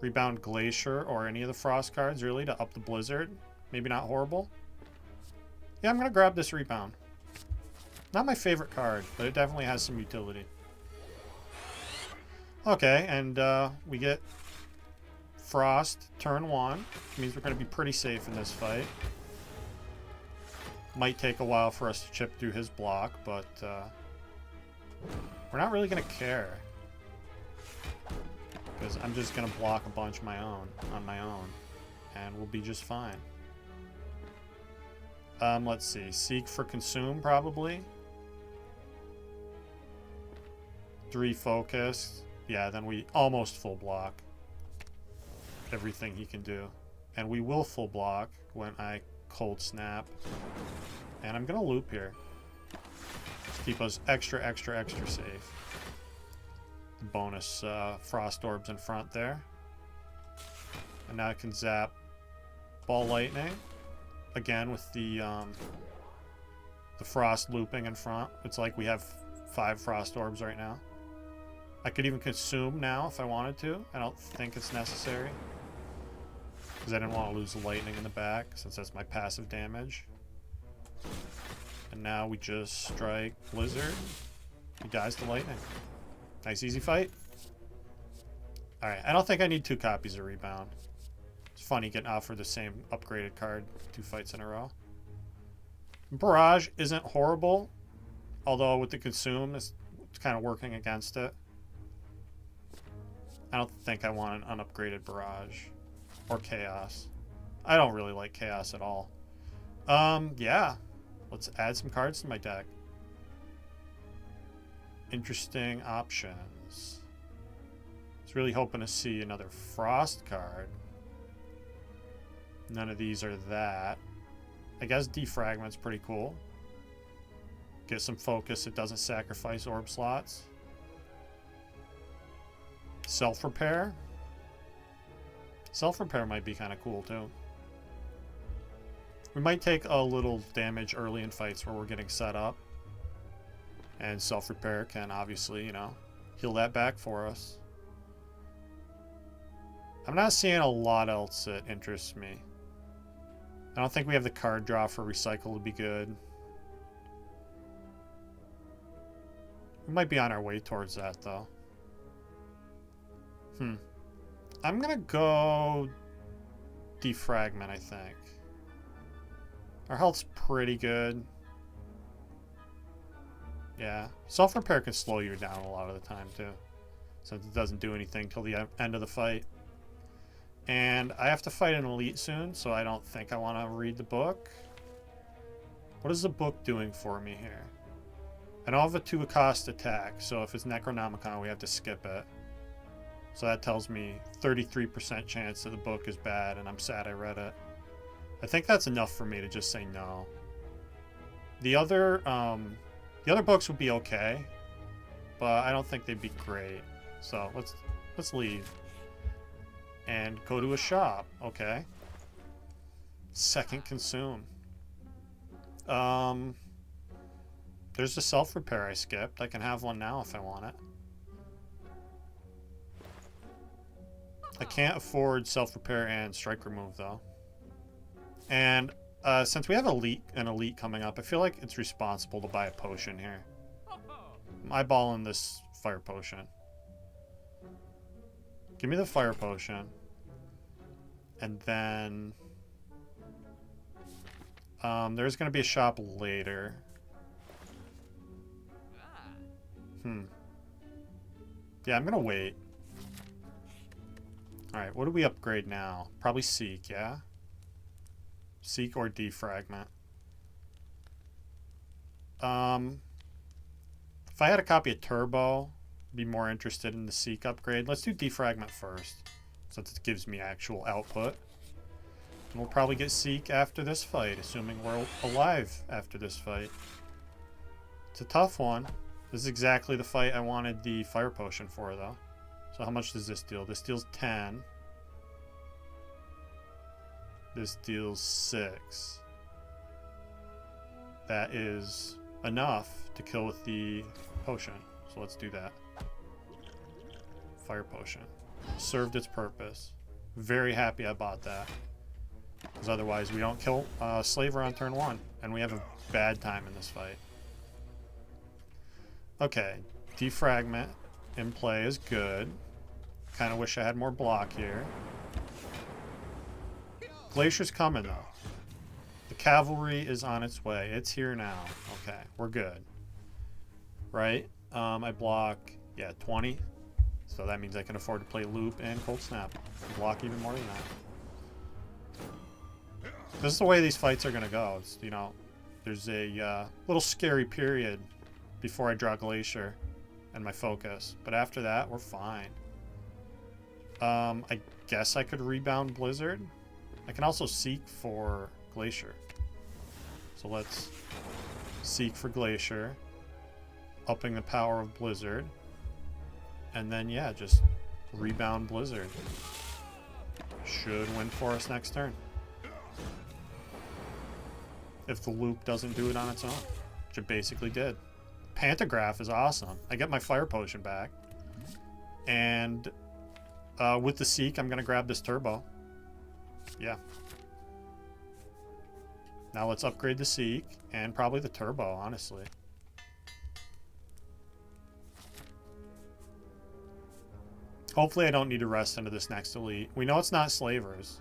Rebound Glacier or any of the Frost cards, really, to up the Blizzard. Maybe not horrible. Yeah, I'm going to grab this Rebound. Not my favorite card, but it definitely has some utility. Okay, and we get Frost turn 1. Which means we're going to be pretty safe in this fight. Might take a while for us to chip through his block, but we're not really going to care. Because I'm just going to block a bunch on my own. And we'll be just fine. Let's see. Seek for Consume, probably. 3 Focus. yeah, then we almost full block everything he can do. And we will full block when I cold snap. And I'm going to loop here. Just keep us extra, extra, extra safe. The bonus frost orbs in front there. And now I can zap ball lightning. Again with the frost looping in front. It's like we have 5 frost orbs right now. I could even consume now if I wanted to. I don't think it's necessary. Because I didn't want to lose the lightning in the back, since that's my passive damage. And now we just strike Blizzard. He dies to lightning. Nice easy fight. Alright, I don't think I need 2 copies of Rebound. It's funny getting offered the same upgraded card 2 fights in a row. Barrage isn't horrible, although with the consume, it's kind of working against it. I don't think I want an unupgraded Barrage. Or Chaos. I don't really like Chaos at all. Yeah. Let's add some cards to my deck. Interesting options. I was really hoping to see another Frost card. None of these are that. I guess Defragment's pretty cool. Get some focus. It doesn't sacrifice orb slots. Self-repair. Self-repair might be kind of cool too. We might take a little damage early in fights where we're getting set up. And self-repair can obviously, you know, heal that back for us. I'm not seeing a lot else that interests me. I don't think we have the card draw for recycle to be good. We might be on our way towards that though. I'm gonna go Defragment, I think. Our health's pretty good. Yeah. Self-repair can slow you down a lot of the time, too. Since it doesn't do anything till the end of the fight. And I have to fight an elite soon, so I don't think I want to read the book. What is the book doing for me here? I don't have a 2-cost attack, so if it's Necronomicon, we have to skip it. So that tells me 33% chance that the book is bad, and I'm sad I read it. I think that's enough for me to just say no. The other books would be okay, but I don't think they'd be great. So let's leave and go to a shop. Okay. Second consume. There's the self-repair I skipped. I can have one now if I want it. I can't afford self-repair and strike remove, though. And since we have an elite coming up, I feel like it's responsible to buy a potion here. I'm eyeballing this fire potion. Give me the fire potion. And then there's going to be a shop later. Yeah, I'm going to wait. Alright, what do we upgrade now? Probably Seek, yeah? Seek or Defragment. If I had a copy of Turbo, I'd be more interested in the Seek upgrade. Let's do Defragment first, since it gives me actual output. And we'll probably get Seek after this fight, assuming we're alive after this fight. It's a tough one. This is exactly the fight I wanted the Fire Potion for, though. So how much does this deal? This deals 10. This deals 6. That is enough to kill with the potion. So let's do that. Fire Potion. Served its purpose. Very happy I bought that. Because otherwise we don't kill Slaver on turn 1. And we have a bad time in this fight. Okay. Defragment in play is good. Kind of wish I had more block here. Glacier's coming, though. The cavalry is on its way. It's here now. Okay, we're good. Right? I block, yeah, 20. So that means I can afford to play Loop and Cold Snap. Block even more than that. This is the way these fights are going to go. It's, you know, there's a little scary period before I draw Glacier. and my focus. But after that, we're fine. I guess I could rebound Blizzard. I can also seek for Glacier. So let's seek for Glacier, upping the power of Blizzard. And then, yeah, just rebound Blizzard. Should win for us next turn. If the loop doesn't do it on its own, which it basically did. Pantograph is awesome. I get my Fire Potion back. And with the Seek, I'm going to grab this Turbo. Yeah. Now let's upgrade the Seek and probably the Turbo, honestly. Hopefully I don't need to rest into this next elite. We know it's not Slavers.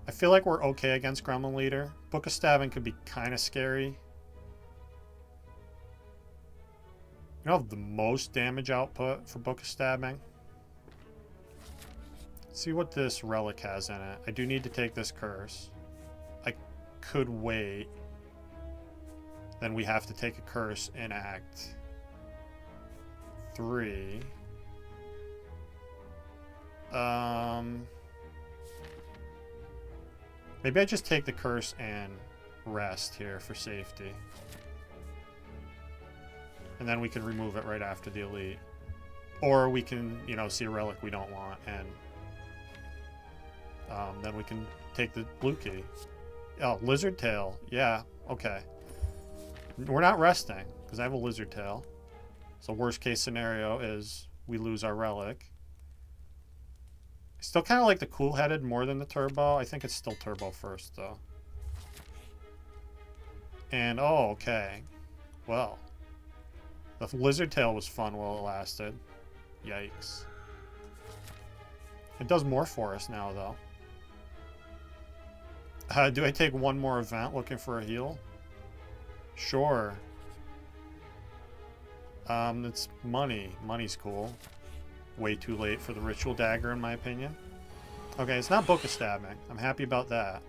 I feel like we're okay against Gremlin Leader. Book of Stabbing could be kind of scary. You know, the most damage output for Book of Stabbing. Let's see what this relic has in it. I do need to take this curse. I could wait. Then we have to take a curse in Act 3. Maybe I just take the curse and rest here for safety. And then we can remove it right after the elite. Or we can, you know, see a relic we don't want, and then we can take the blue key. Oh, Lizard Tail. Yeah, okay. We're not resting, because I have a Lizard Tail. So worst case scenario is we lose our relic. I still kind of like the Cool-Headed more than the Turbo. I think it's still Turbo first, though. And, oh, okay. Well. The Lizard Tail was fun while it lasted. Yikes. It does more for us now, though. Do I take one more event looking for a heal? Sure. It's money. Money's cool. Way too late for the Ritual Dagger, in my opinion. Okay, it's not Book of Stabbing. I'm happy about that.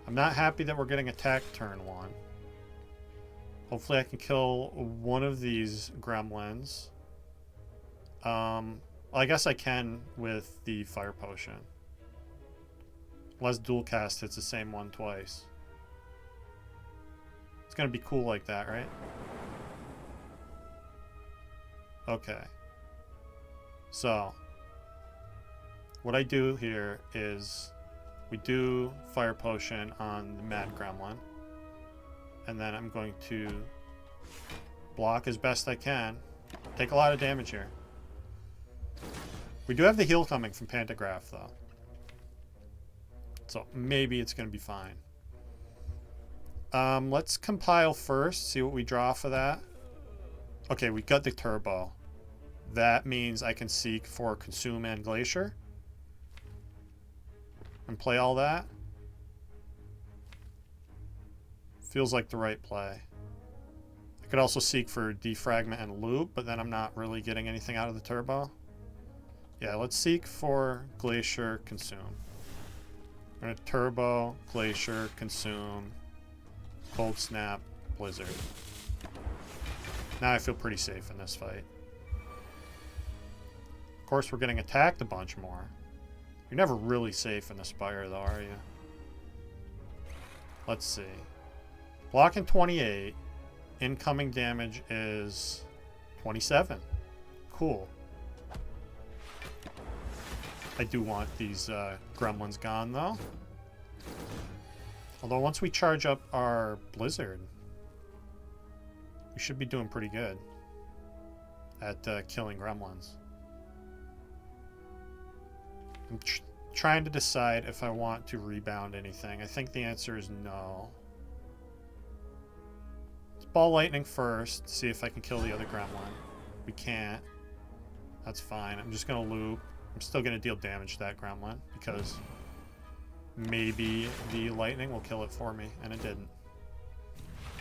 I'm not happy that we're getting attacked turn 1. Hopefully I can kill one of these gremlins. I guess I can with the Fire Potion. Unless dual cast hits the same one twice. It's gonna be cool like that, right? Okay. So, what I do here is we do Fire Potion on the Mad Gremlin. And then I'm going to block as best I can. Take a lot of damage here. We do have the heal coming from Pantograph, though. So maybe it's going to be fine. Let's compile first, see what we draw for that. Okay, we got the Turbo. That means I can seek for Consume and Glacier. And play all that. Feels like the right play. I could also seek for Defragment and Loop, but then I'm not really getting anything out of the Turbo. Yeah, let's seek for Glacier, Consume. I'm going to Turbo, Glacier, Consume, Cold Snap, Blizzard. Now I feel pretty safe in this fight. Of course, we're getting attacked a bunch more. You're never really safe in the Spire, though, are you? Let's see. Blocking 28. Incoming damage is 27. Cool. I do want these gremlins gone, though. Although once we charge up our Blizzard, we should be doing pretty good at killing gremlins. I'm trying to decide if I want to rebound anything. I think the answer is no. Let's Ball Lightning first, see if I can kill the other gremlin. We can't. That's fine. I'm just going to loop. I'm still going to deal damage to that gremlin because maybe the lightning will kill it for me, and it didn't.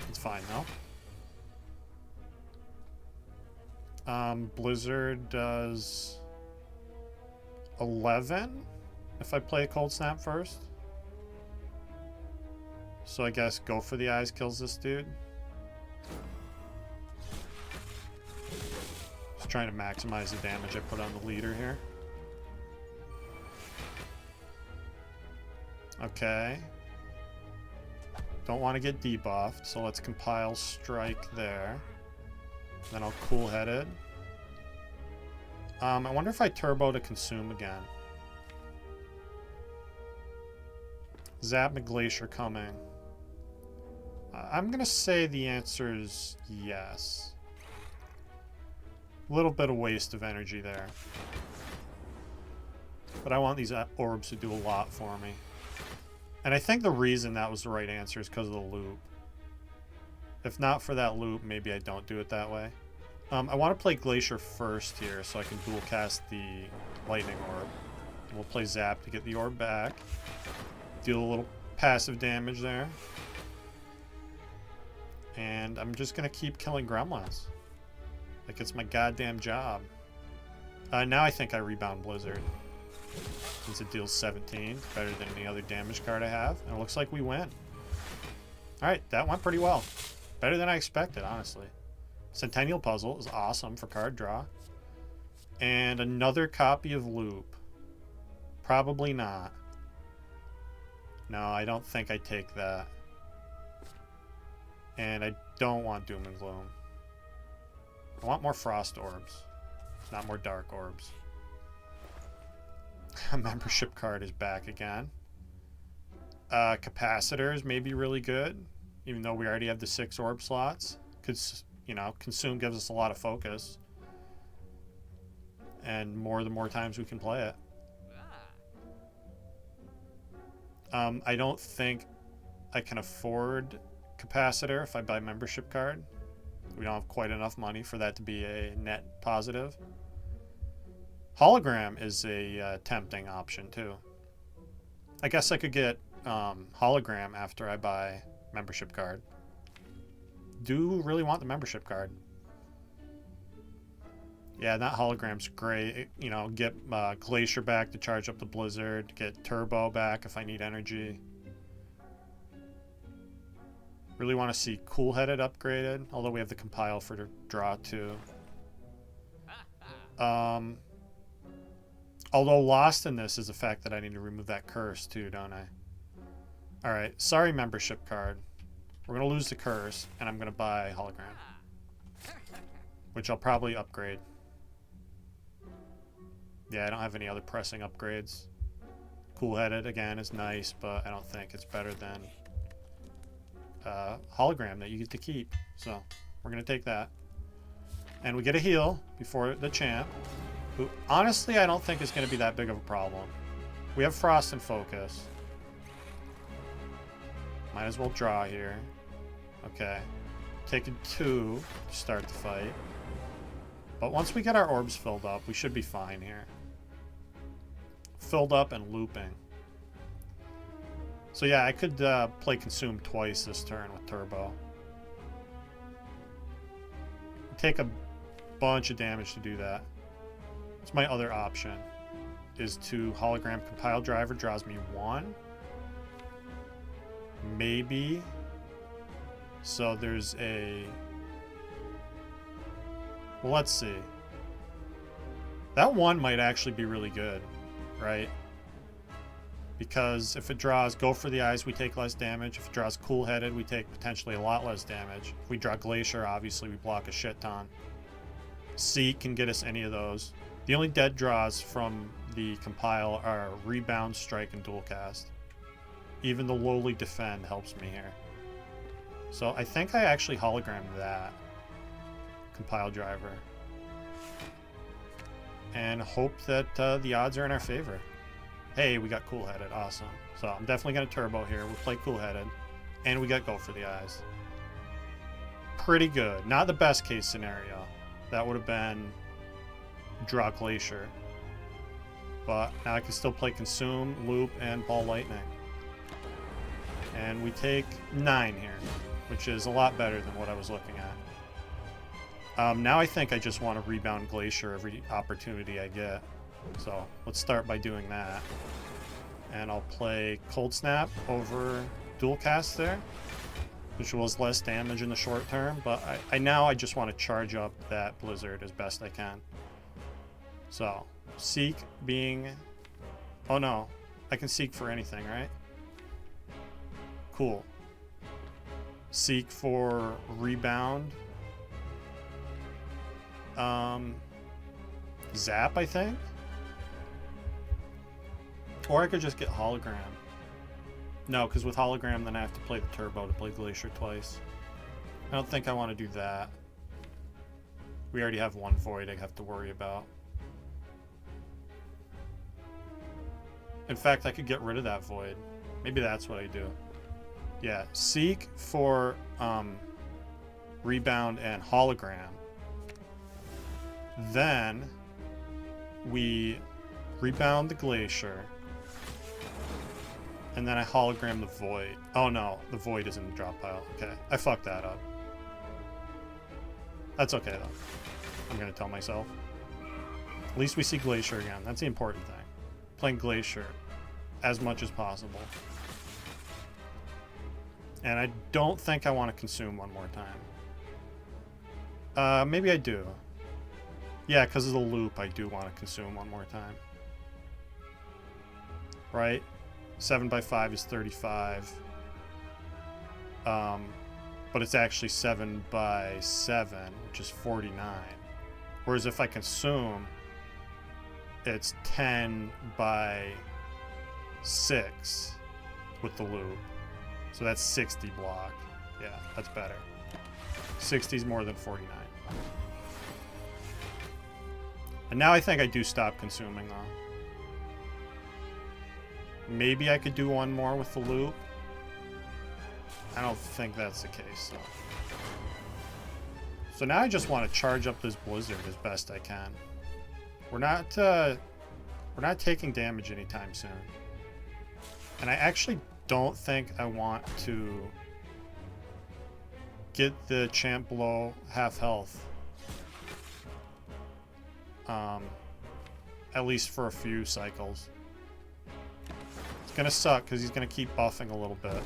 It's fine, though. Blizzard does 11 if I play Cold Snap first. So I guess Go for the Eyes kills this dude. trying to maximize the damage I put on the leader here. Okay. Don't want to get debuffed, so let's compile strike there. Then I'll cool-headed. I wonder if I turbo to consume again. Zap and Glacier coming. I'm going to say the answer is yes. A little bit of waste of energy there. But I want these orbs to do a lot for me. And I think the reason that was the right answer is because of the loop. If not for that loop, maybe I don't do it that way. I want to play Glacier first here so I can dual cast the Lightning Orb. We'll play Zap to get the orb back. Deal a little passive damage there. And I'm just going to keep killing gremlins. Like it's my goddamn job. Now I think I rebound Blizzard. Since it deals 17. Better than any other damage card I have. And it looks like we win. Alright, that went pretty well. Better than I expected, honestly. Centennial Puzzle is awesome for card draw. And another copy of Loop. Probably not. No, I don't think I take that. And I don't want Doom and Gloom. I want more Frost Orbs, not more Dark Orbs. A membership card is back again. Capacitors may be really good, even though we already have the 6 orb slots. Because, you know, Consume gives us a lot of focus. And the more times we can play it. I don't think I can afford Capacitor if I buy membership card. We don't have quite enough money for that to be a net positive. Hologram is a tempting option too. I guess I could get Hologram after I buy membership card. Do really want the membership card. Yeah, that Hologram's great. You know, get Glacier back to charge up the Blizzard. Get Turbo back if I need energy. Really want to see Cool-Headed upgraded, although we have the Compile for draw too. Although lost in this is the fact that I need to remove that curse too, don't I? Alright, sorry membership card. We're going to lose the curse, and I'm going to buy Hologram. Which I'll probably upgrade. Yeah, I don't have any other pressing upgrades. Cool-Headed, again, is nice, but I don't think it's better than Hologram that you get to keep. So, we're going to take that. And we get a heal before the champ, who, honestly, I don't think is going to be that big of a problem. We have Frost and Focus. Might as well draw here. Okay. Taking 2 to start the fight. But once we get our orbs filled up, we should be fine here. Filled up and looping. So yeah, I could play Consume twice this turn with Turbo. Take a bunch of damage to do that. It's my other option. Is to Hologram Compile Driver, draws me 1. Maybe. So there's a... Well, let's see. That 1 might actually be really good, right? Because if it draws Go for the Eyes, we take less damage. If it draws Cool-Headed, we take potentially a lot less damage. If we draw Glacier, obviously we block a shit ton. Seek can get us any of those. The only dead draws from the Compile are Rebound, Strike, and Dual Cast. Even the lowly Defend helps me here. So I think I actually Hologram that. Compile Driver. And hope that the odds are in our favor. Hey, we got Cool-Headed. Awesome. So I'm definitely going to Turbo here. We'll play Cool-Headed. And we got Go for the Eyes. Pretty good. Not the best case scenario. That would have been draw Glacier. But now I can still play Consume, Loop, and Ball Lightning. And we take 9 here, which is a lot better than what I was looking at. Now I think I just want to rebound Glacier every opportunity I get. So let's start by doing that. And I'll play Cold Snap over Dual Cast there. which was less damage in the short term, but I just want to charge up that Blizzard as best I can. So, Seek being... Oh no, I can Seek for anything, right? Cool. Seek for Rebound. Zap, I think? Or I could just get Hologram. No, because with Hologram, then I have to play the Turbo to play Glacier twice. I don't think I want to do that. We already have one Void I have to worry about. In fact, I could get rid of that Void. Maybe that's what I do. Yeah, Seek for Rebound and Hologram. Then we Rebound the Glacier. And then I Hologram the Void. Oh no, the Void is in the drop pile. Okay, I fucked that up. That's okay though. I'm gonna tell myself. At least we see Glacier again. That's the important thing. Playing Glacier as much as possible. And I don't think I want to consume one more time. Maybe I do. Yeah, because of the loop, I do want to consume one more time. Right? 7x5 is 35. But it's actually 7x7, which is 49. Whereas if I consume, it's 10x6 with the loop. So that's 60 block. Yeah, that's better. 60 is more than 49. And now I think I do stop consuming though. Maybe I could do one more with the loop. I don't think that's the case though. So now I just want to charge up this Blizzard as best I can. We're not taking damage anytime soon. And I actually don't think I want to get the champ below half health. At least for a few cycles. It's gonna suck because he's gonna keep buffing a little bit.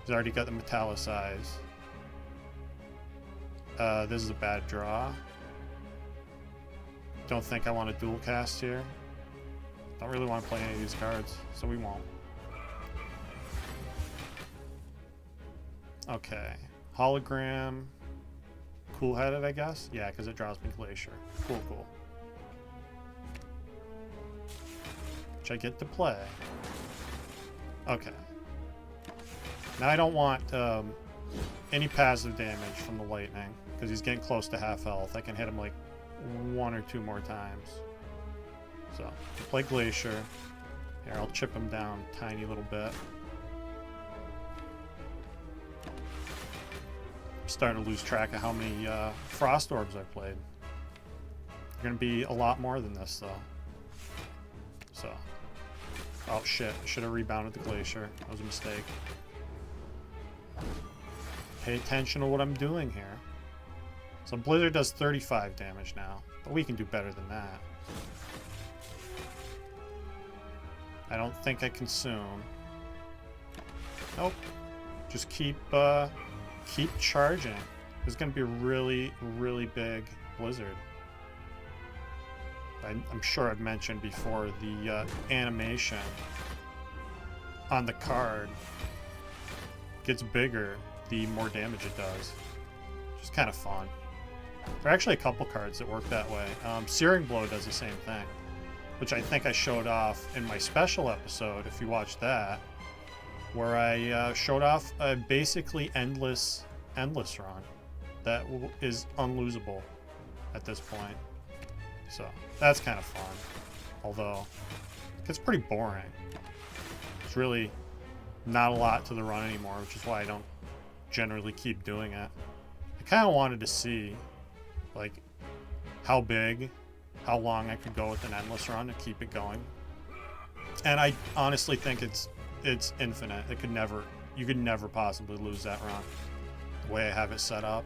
He's already got the metallicize. This is a bad draw. Don't think I want to dual cast here. Don't really want to play any of these cards, so we won't. Okay. Hologram. Cool-headed, I guess? Yeah, because it draws me Glacier. Cool, cool. Which I get to play. Okay. Now I don't want any passive damage from the lightning, because he's getting close to half health. I can hit him like 1 or 2 more times. So, play Glacier. Here, I'll chip him down a tiny little bit. I'm starting to lose track of how many Frost Orbs I played. They're going to be a lot more than this, though. So, oh shit, I should have rebounded the Glacier. That was a mistake. Pay attention to what I'm doing here. So Blizzard does 35 damage now, but we can do better than that. I don't think I consume. Nope. Just keep charging. It's going to be a really, really big Blizzard. I'm sure I've mentioned before the animation on the card gets bigger the more damage it does. Which is kind of fun. There are actually a couple cards that work that way. Searing Blow does the same thing, which I think I showed off in my special episode, if you watched that, where I showed off a basically endless run that is unlosable at this point. So that's kind of fun, although it's pretty boring. It's really not a lot to the run anymore, which is why I don't generally keep doing it. I kind of wanted to see like how big, how long I could go with an endless run and keep it going. And I honestly think it's infinite. You could never possibly lose that run the way I have it set up.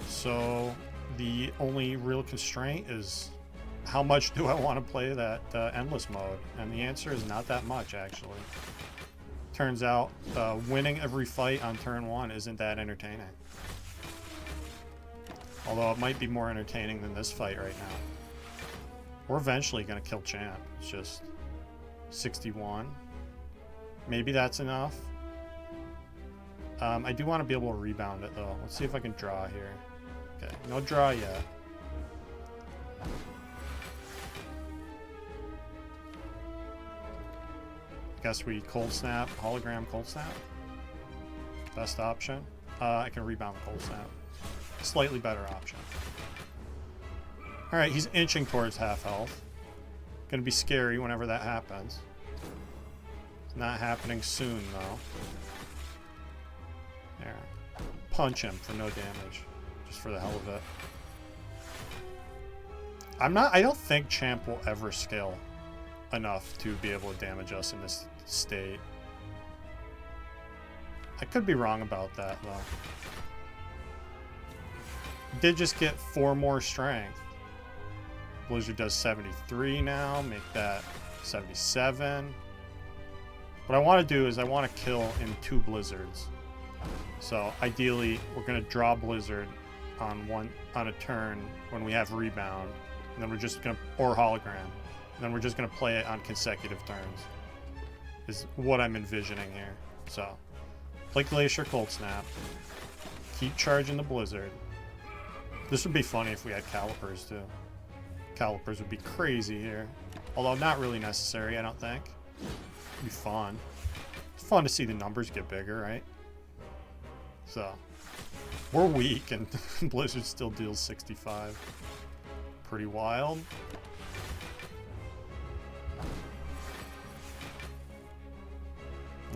So the only real constraint is how much do I want to play that endless mode? And the answer is not that much, actually. Turns out winning every fight on turn 1 isn't that entertaining. Although it might be more entertaining than this fight right now. We're eventually going to kill Champ. It's just 61. Maybe that's enough. I do want to be able to rebound it, though. Let's see if I can draw here. Okay, no draw yet. Guess we cold snap, hologram cold snap. Best option. I can rebound cold snap. Slightly better option. Alright, he's inching towards half health. Gonna be scary whenever that happens. It's not happening soon, though. There. Punch him for no damage. Just for the hell of it. I don't think Champ will ever scale enough to be able to damage us in this state. I could be wrong about that, though. Did just get 4 more strength. Blizzard does 73 now. Make that 77. What I want to do is I want to kill in 2 blizzards. So ideally, we're going to draw Blizzard on a turn when we have rebound, and then we're just going to, or hologram, and then we're just going to play it on consecutive turns. Is what I'm envisioning here. So play Glacier Cold Snap. Keep charging the Blizzard. This would be funny if we had Calipers too. Calipers would be crazy here. Although not really necessary, I don't think. It'd be fun. It's fun to see the numbers get bigger, right? So, we're weak and Blizzard still deals 65. Pretty wild.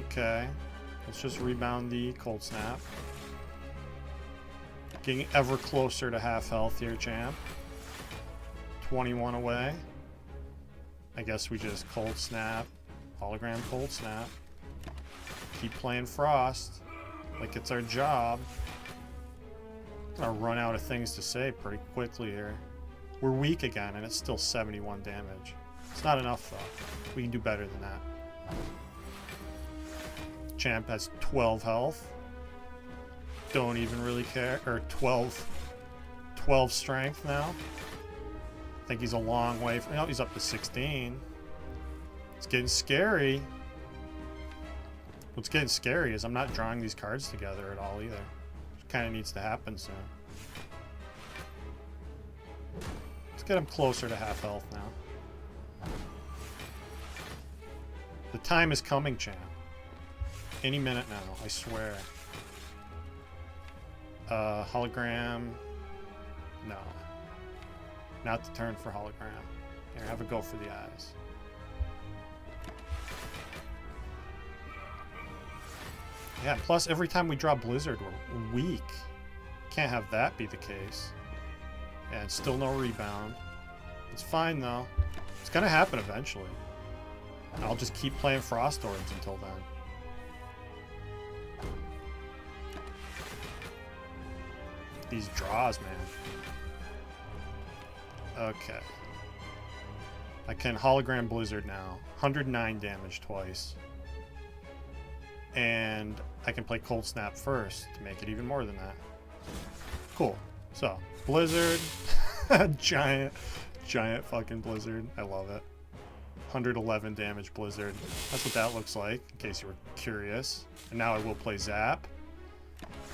Okay. Let's just rebound the Cold Snap. Getting ever closer to half health here, Champ. 21 away. I guess we just Cold Snap. Hologram Cold Snap. Keep playing Frost. Like it's our job. I'm gonna run out of things to say pretty quickly here. We're weak again, and it's still 71 damage. It's not enough, though. We can do better than that. Champ has 12 health. Don't even really care. Or 12 strength now. I think he's a long way from... No, he's up to 16. It's getting scary. What's getting scary is I'm not drawing these cards together at all either. It kind of needs to happen soon. Let's get him closer to half health now. The time is coming, Champ. Any minute now, I swear. Hologram. No. Not the turn for hologram. Here, have a go for the eyes. Yeah, plus every time we draw Blizzard, we're weak. Can't have that be the case. And still no rebound. It's fine, though. It's gonna happen eventually. And I'll just keep playing Frost Orbs until then. These draws, man. Okay. I can hologram Blizzard now. 109 damage twice. And I can play Cold Snap first to make it even more than that. Cool. So, Blizzard. giant fucking Blizzard. I love it. 111 damage Blizzard. That's what that looks like, in case you were curious. And now I will play Zap.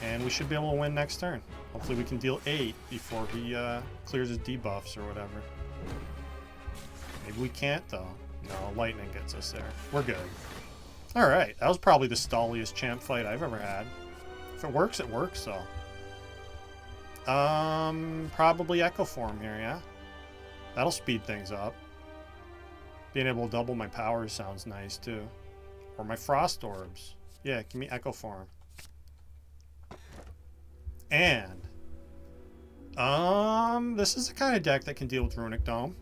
And we should be able to win next turn. Hopefully we can deal 8 before he clears his debuffs or whatever. Maybe we can't, though. No, Lightning gets us there. We're good. Alright, that was probably the stalliest Champ fight I've ever had. If it works, it works, though. Probably Echo Form here, yeah? That'll speed things up. Being able to double my powers sounds nice, too. Or my Frost Orbs. Yeah, give me Echo Form. And this is the kind of deck that can deal with Runic Dome,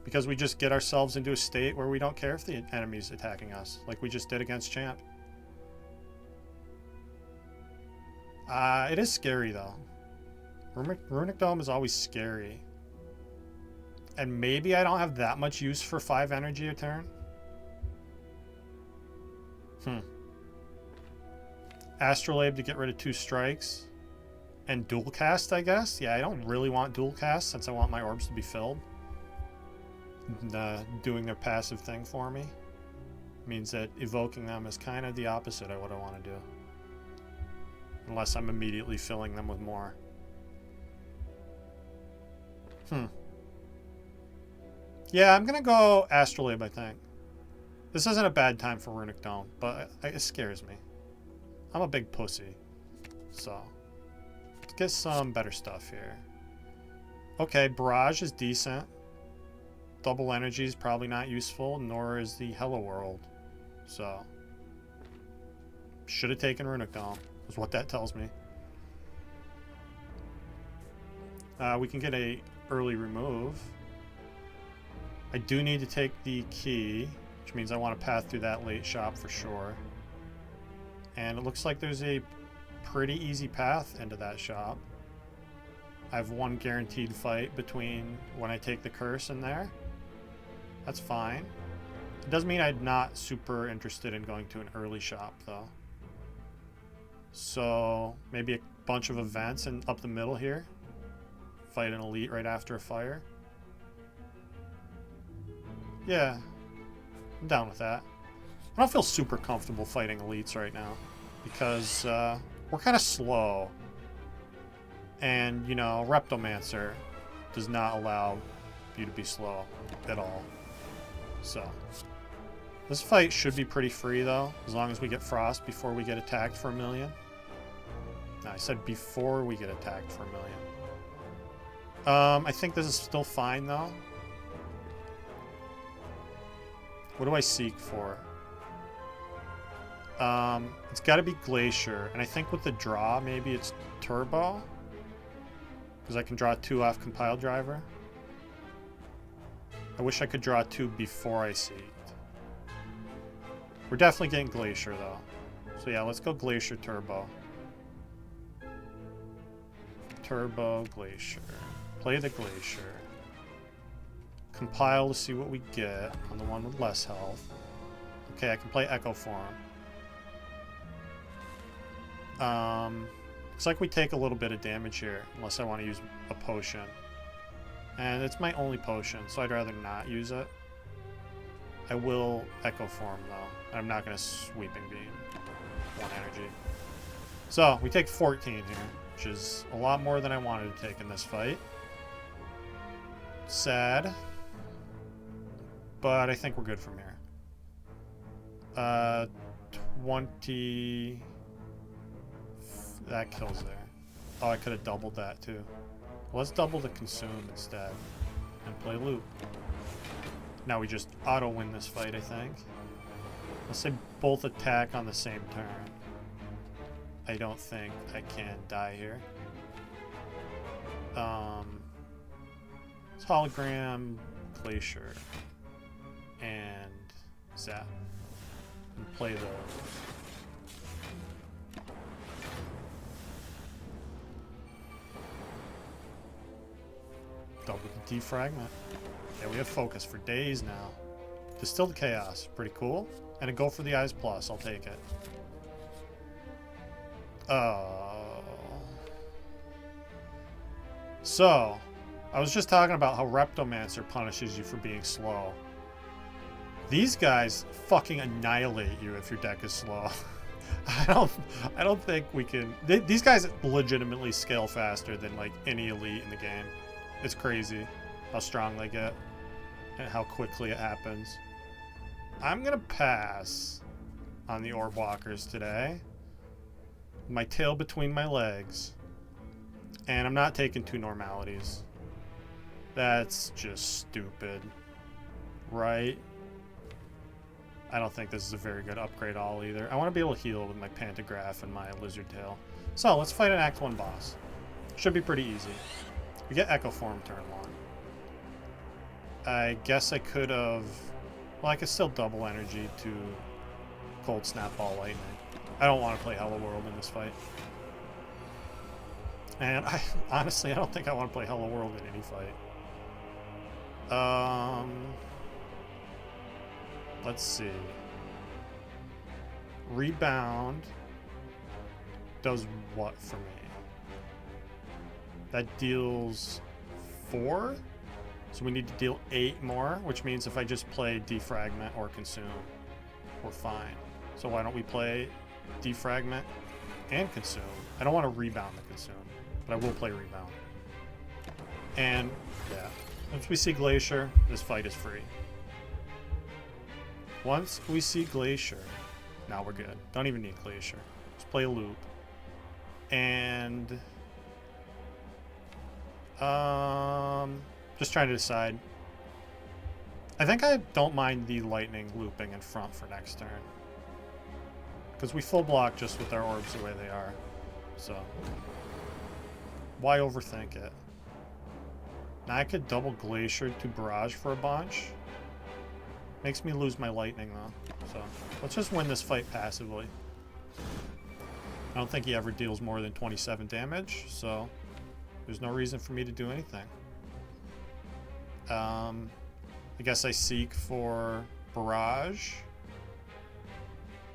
because we just get ourselves into a state where we don't care if the enemy's attacking us, like we just did against Champ. It is scary, though. Runic Dome is always scary. And maybe I don't have that much use for 5 energy a turn. Astrolabe to get rid of 2 strikes. And dual cast, I guess. Yeah, I don't really want dual cast since I want my orbs to be filled. Doing their passive thing for me means that evoking them is kind of the opposite of what I want to do. Unless I'm immediately filling them with more. Yeah, I'm going to go Astrolabe, I think. This isn't a bad time for Runic Dome, but it scares me. I'm a big pussy. So, let's get some better stuff here. Okay, Barrage is decent. Double Energy is probably not useful, nor is the Hello World. So, should have taken Runic Dome, is what that tells me. We can get a early remove. I do need to take the key, which means I want to path through that late shop for sure. And it looks like there's a pretty easy path into that shop. I have 1 guaranteed fight between when I take the curse in there. That's fine. It does mean I'm not super interested in going to an early shop, though. So, maybe a bunch of events and up the middle here. Fight an elite right after a fire. Yeah, I'm down with that. I don't feel super comfortable fighting elites right now because we're kind of slow. And, you know, Reptomancer does not allow you to be slow at all. So, this fight should be pretty free, though, as long as we get Frost before we get attacked for 1 million. No, I said before we get attacked for 1 million. I think this is still fine, though. What do I seek for? It's got to be Glacier, and I think with the draw, maybe it's Turbo, because I can draw 2 off Compile Driver. I wish I could draw 2 before I seeked. We're definitely getting Glacier, though. So yeah, let's go Glacier Turbo. Turbo Glacier. Play the Glacier. Compile to see what we get on the one with less health. Okay, I can play Echo Form. Looks like we take a little bit of damage here, unless I want to use a potion. And it's my only potion, so I'd rather not use it. I will Echo Form, though. I'm not going to Sweeping Beam. 1 energy. So, we take 14 here, which is a lot more than I wanted to take in this fight. Sad. But I think we're good from here. 20... That kills there. Oh, I could have doubled that too. Well, let's double the Consume instead. And play Loop. Now we just auto-win this fight, I think. Let's say both attack on the same turn. I don't think I can die here. It's Hologram, Glacier, and Zap. And play those. Double the Defragment. Yeah, we have focus for days now. Distilled Chaos. Pretty cool. And a go for the Eyes Plus. I'll take it. So, I was just talking about how Reptomancer punishes you for being slow. These guys fucking annihilate you if your deck is slow. I don't think we can... These guys legitimately scale faster than like any elite in the game. It's crazy how strong they get and how quickly it happens. I'm gonna pass on the Orb Walkers today. My tail between my legs. And I'm not taking 2 normalities. That's just stupid. Right? I don't think this is a very good upgrade all either. I want to be able to heal with my Pantograph and my Lizard Tail. So, let's fight an Act 1 boss. Should be pretty easy. We get Echo Form turn 1. I guess I could have... Well, I could still double energy to Cold Snap Ball Lightning. I don't want to play Hello World in this fight. And honestly, I don't think I want to play Hello World in any fight. Let's see. Rebound. does what for me? That deals 4? So we need to deal 8 more, which means if I just play Defragment or Consume, we're fine. So why don't we play Defragment and Consume? I don't want to rebound the Consume, but I will play Rebound. And, yeah. Once we see Glacier, this fight is free. Once we see Glacier, now we're good. Don't even need Glacier. Just play a loop. And... just trying to decide. I think I don't mind the lightning looping in front for next turn. Because we full block just with our orbs the way they are. So, why overthink it? Now I could double Glacier to Barrage for a bunch. Makes me lose my lightning though. So, let's just win this fight passively. I don't think he ever deals more than 27 damage, so there's no reason for me to do anything. I guess I seek for Barrage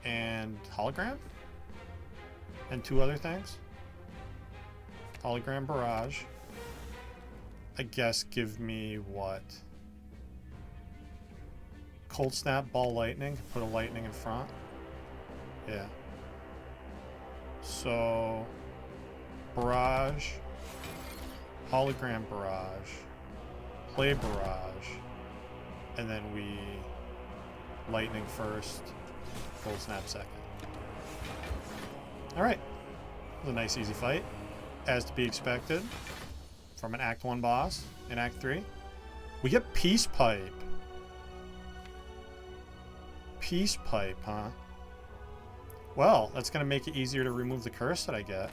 and Hologram and 2 other things. Hologram, Barrage. I guess give me what? Cold Snap, Ball Lightning. Put a lightning in front. Yeah. So Barrage, Hologram Barrage, play Barrage, and then we lightning first, Cold Snap second. Alright. It was a nice easy fight, as to be expected from an Act 1 boss in Act 3. We get Peace Pipe. Peace Pipe, huh? Well, that's going to make it easier to remove the curse that I get.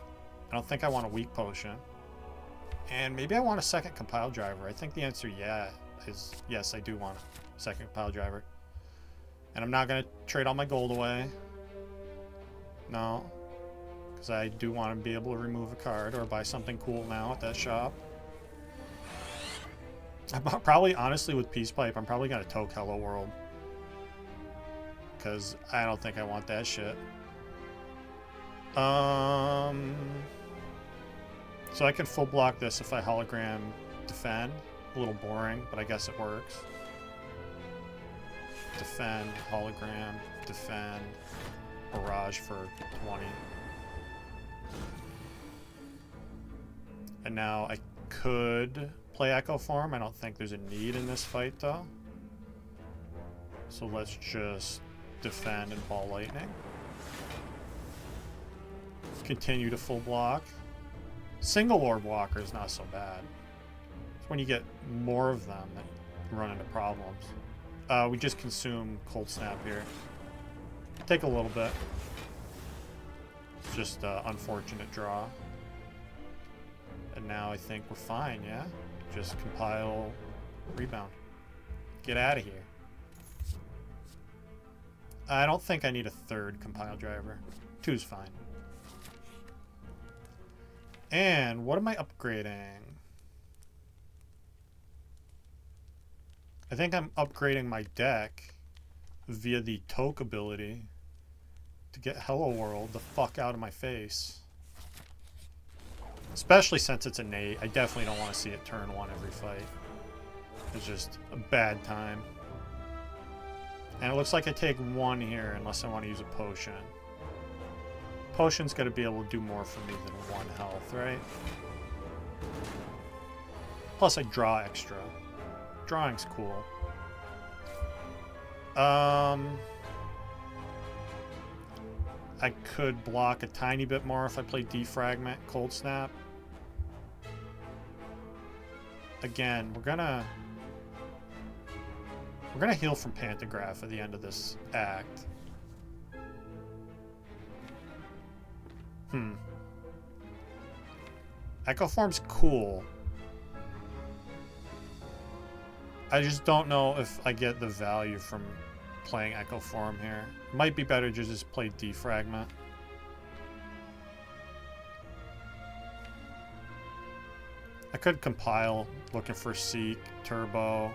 I don't think I want a weak potion. And maybe I want a second compile driver. I think the answer is yes, I do want a second compile driver. And I'm not going to trade all my gold away. No. Because I do want to be able to remove a card or buy something cool now at that shop. I'm probably, honestly, with Peace Pipe, I'm probably going to toke Hello World. Because I don't think I want that shit. So I can full block this if I hologram defend. A little boring, but I guess it works. Defend, hologram, defend, barrage for 20. And now I could play Echo Form. I don't think there's a need in this fight though. So let's just defend and ball lightning. Continue to full block. Single orb walker is not so bad. It's when you get more of them that you run into problems. We just consume Cold Snap here. Take a little bit. It's just unfortunate draw. And now I think we're fine, yeah? Just compile, rebound. Get out of here. I don't think I need a third compile driver. 2's fine. And what am I upgrading? I think I'm upgrading my deck via the Toke ability to get Hello World the fuck out of my face. Especially since it's innate. I definitely don't want to see it turn 1 every fight. It's just a bad time. And it looks like I take 1 here unless I want to use a potion. Potion's got to be able to do more for me than 1 health, right? Plus I draw extra. Drawing's cool. I could block a tiny bit more if I play Defragment, Cold Snap. Again, we're gonna heal from Pantograph at the end of this act. Echo Form's cool. I just don't know if I get the value from playing Echo Form here. Might be better to just play Defragment. I could compile, looking for Seek, Turbo,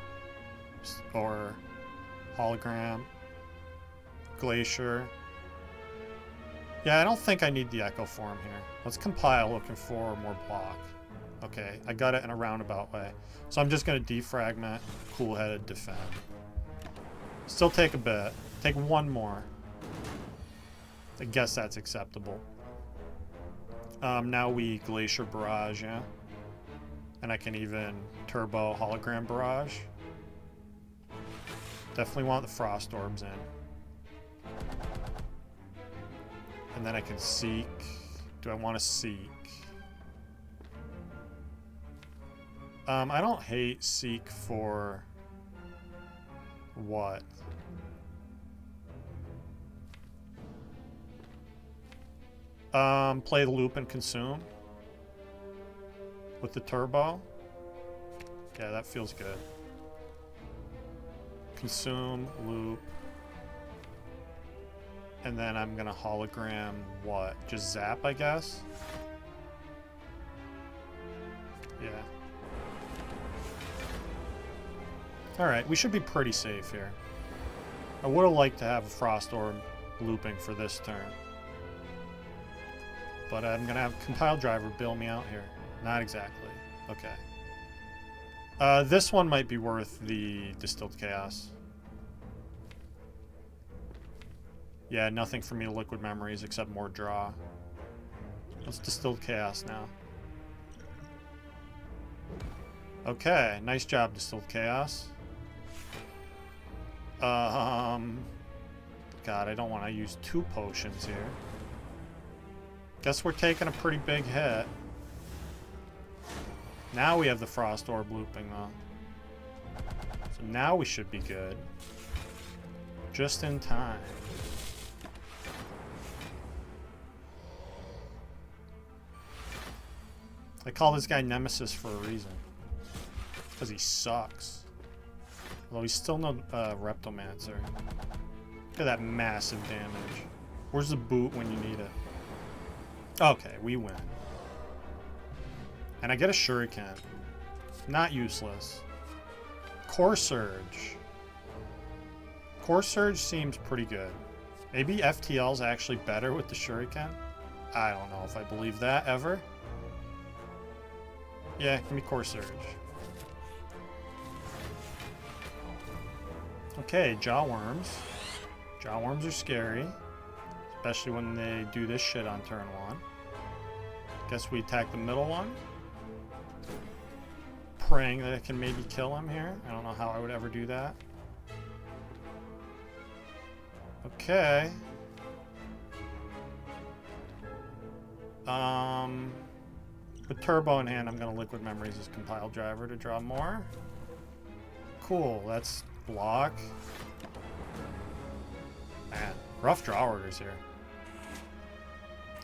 or Hologram, Glacier. Yeah, I don't think I need the echo form here. Let's compile looking for more block. Okay, I got it in a roundabout way. So I'm just going to defragment, cool-headed, defend. Still take a bit. Take one more. I guess that's acceptable. Now we Glacier Barrage, yeah? And I can even Turbo Hologram Barrage. Definitely want the Frost Orbs in. And then I can Seek. Do I want to Seek? I don't hate Seek for... what? Play the loop and consume with the turbo. Yeah, that feels good. Consume, loop. And then I'm gonna hologram what? Just zap, I guess? Yeah. Alright, we should be pretty safe here. I would have liked to have a Frost Orb looping for this turn. But I'm going to have Compile Driver bail me out here. Not exactly. Okay. This one might be worth the Distilled Chaos. Yeah, nothing for me to Liquid Memories except more draw. Let's Distilled Chaos now. Okay, nice job, Distilled Chaos. God, I don't want to use 2 potions here. Guess we're taking a pretty big hit. Now we have the Frost Orb looping, though. So now we should be good. Just in time. I call this guy Nemesis for a reason. Because he sucks. Although he's still no Reptomancer. Look at that massive damage. Where's the boot when you need it? Okay, we win. And I get a Shuriken. Not useless. Core Surge. Core Surge seems pretty good. Maybe FTL's actually better with the Shuriken? I don't know if I believe that ever. Yeah, give me Core Surge. Okay, Jawworms. Jawworms are scary. Especially when they do this shit on turn 1. Guess we attack the middle one. Praying that I can maybe kill him here. I don't know how I would ever do that. Okay. With Turbo in hand, I'm going to Liquid Memories as Compile Driver to draw more. Cool, that's block. Man, rough draw orders here.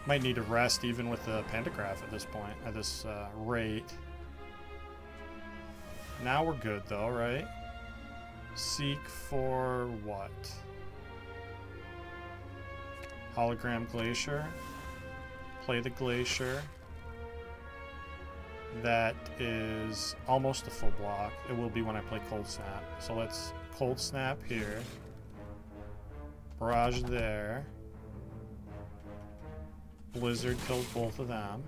Might need to rest even with the Pantograph at this point, at this rate. Now we're good though, right? Seek for what? Hologram Glacier. Play the Glacier. That is almost a full block. It will be when I play Cold Snap. So let's Cold Snap here. Barrage there. Blizzard kills both of them.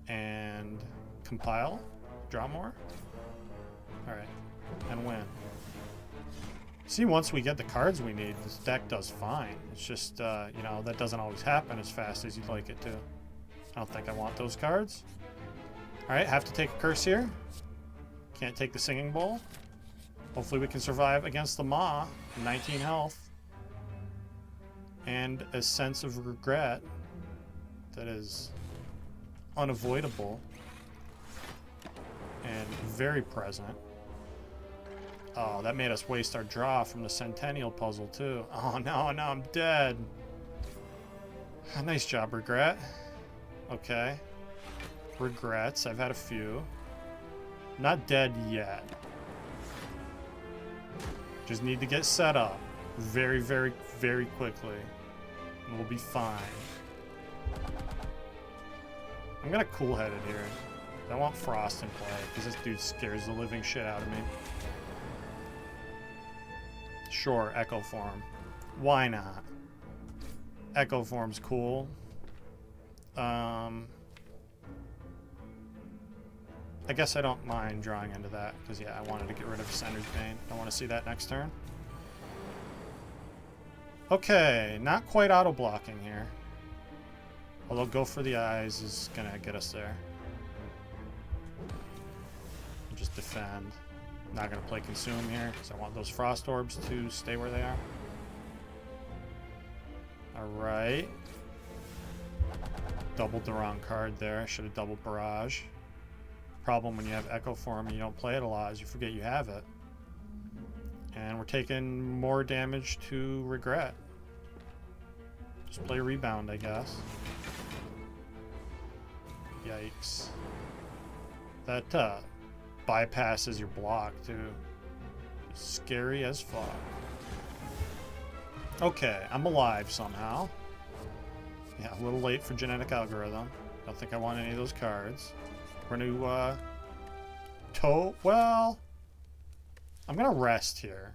And compile. Draw more. Alright. And win. See, once we get the cards we need, this deck does fine. It's just, you know, that doesn't always happen as fast as you'd like it to. I don't think I want those cards. Alright, have to take a curse here. Can't take the Singing Bowl. Hopefully we can survive against the Maw. 19 health. And a sense of regret that is unavoidable and very present. Oh, that made us waste our draw from the Centennial puzzle too. Oh no, now I'm dead. Nice job, Regret. Okay. Regrets, I've had a few. Not dead yet. Just need to get set up very, very, very quickly. And we'll be fine. I'm gonna cool-headed here. I want Frost in play, because this dude scares the living shit out of me. Sure, Echo Form. Why not? Echo Form's cool. I guess I don't mind drawing into that, because yeah, I wanted to get rid of Sender's Bane. I want to see that next turn. Okay, not quite auto-blocking here. Although Go for the Eyes is going to get us there. Just defend. Not going to play Consume here, because I want those Frost Orbs to stay where they are. Alright. Doubled the wrong card there. I should have doubled Barrage. Problem when you have Echo Form and you don't play it a lot is you forget you have it. And we're taking more damage to Regret. Just play Rebound, I guess. Yikes. That bypasses your block, too. Scary as fuck. Okay, I'm alive somehow. Yeah, a little late for Genetic Algorithm. Don't think I want any of those cards. We're gonna well, I'm gonna rest here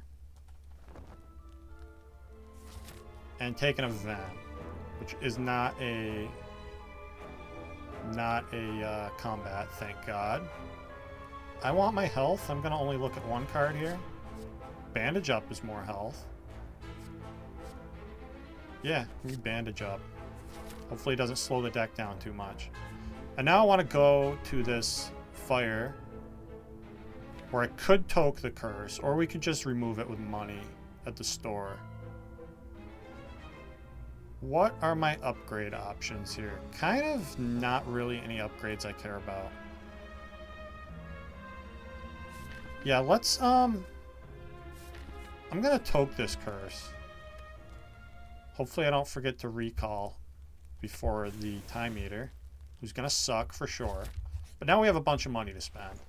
and take an event, which is not a combat, thank God. I want my health. I'm gonna only look at one card here. Bandage Up is more health. Yeah, we Bandage Up. Hopefully it doesn't slow the deck down too much. And now I want to go to this fire where I could toke the curse, or we could just remove it with money at the store. What are my upgrade options here? Kind of not really any upgrades I care about. Yeah, let's, I'm gonna toke this curse. Hopefully I don't forget to recall before the Time Eater, who's gonna suck for sure. But now we have a bunch of money to spend.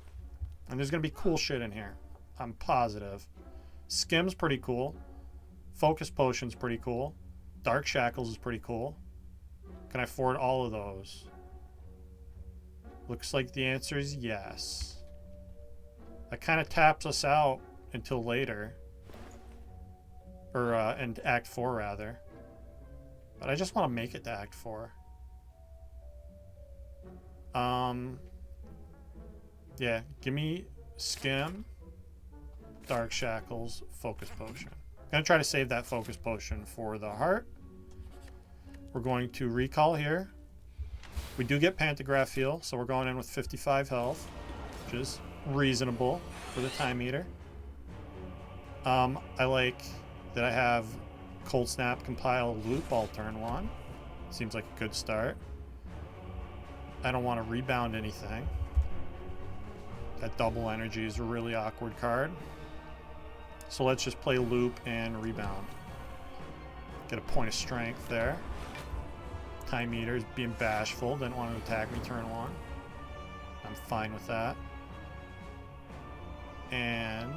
And there's gonna be cool shit in here. I'm positive. Skim's pretty cool. Focus Potion's pretty cool. Dark Shackles is pretty cool. Can I afford all of those? Looks like the answer is yes. That kind of taps us out until later. Or, in Act 4, rather. But I just want to make it to Act 4. Yeah, give me Skim, Dark Shackles, Focus Potion. I'm going to try to save that Focus Potion for the heart. We're going to recall here. We do get Pantograph Heal, so we're going in with 55 health, which is reasonable for the Time Eater. I like that I have Cold Snap, Compile, Loop all turn one. Seems like a good start. I don't want to rebound anything. That double energy is a really awkward card. So let's just play Loop and Rebound. Get a point of strength there. Time Eater is being bashful. Didn't want to attack me turn one. I'm fine with that. And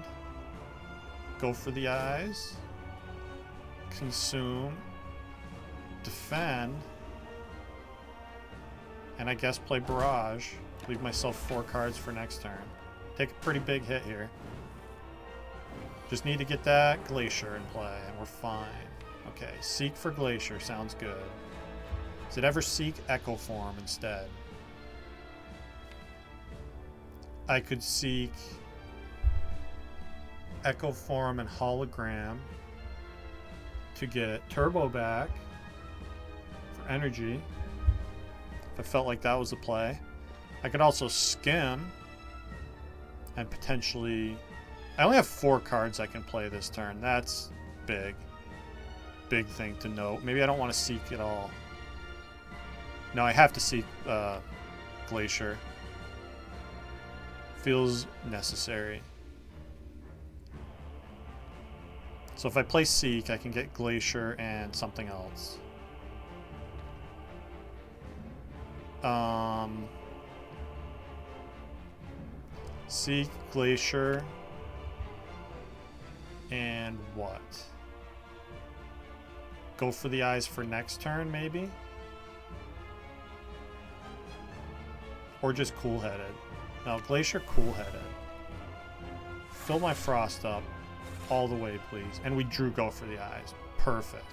go for the eyes. Consume. Defend. And I guess play Barrage. Leave myself 4 cards for next turn. Take a pretty big hit here. Just need to get that Glacier in play, and we're fine. Okay, Seek for Glacier sounds good. Does it ever seek Echo Form instead? I could seek Echo Form and Hologram to get Turbo back for energy. If I felt like that was the play. I could also Skim and potentially... I only have 4 cards I can play this turn. That's big. Big thing to note. Maybe I don't want to Seek at all. No, I have to Seek Glacier. Feels necessary. So if I play Seek, I can get Glacier and something else. Seek, Glacier, and what? Go for the eyes for next turn, maybe? Or just cool-headed. No, Glacier cool-headed. Fill my Frost up all the way, please. And we drew Go for the eyes. Perfect.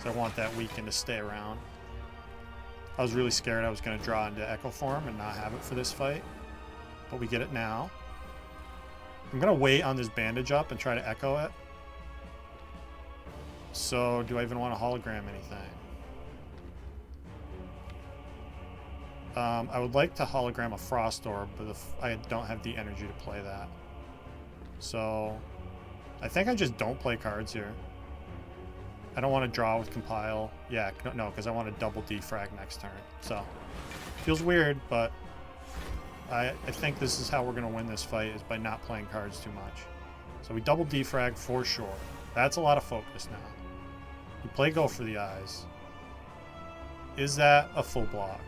So I want that weaken to stay around. I was really scared I was going to draw into Echo Form and not have it for this fight. But we get it now. I'm going to wait on this bandage up and try to echo it. So, do I even want to hologram anything? I would like to hologram a Frost Orb, but I don't have the energy to play that. So, I think I just don't play cards here. I don't want to draw with Compile. Yeah, no, because I want to double defrag next turn. So, feels weird, but I think this is how we're going to win this fight, is by not playing cards too much. So we double defrag for sure. That's a lot of focus now. You play Go for the Eyes. Is that a full block?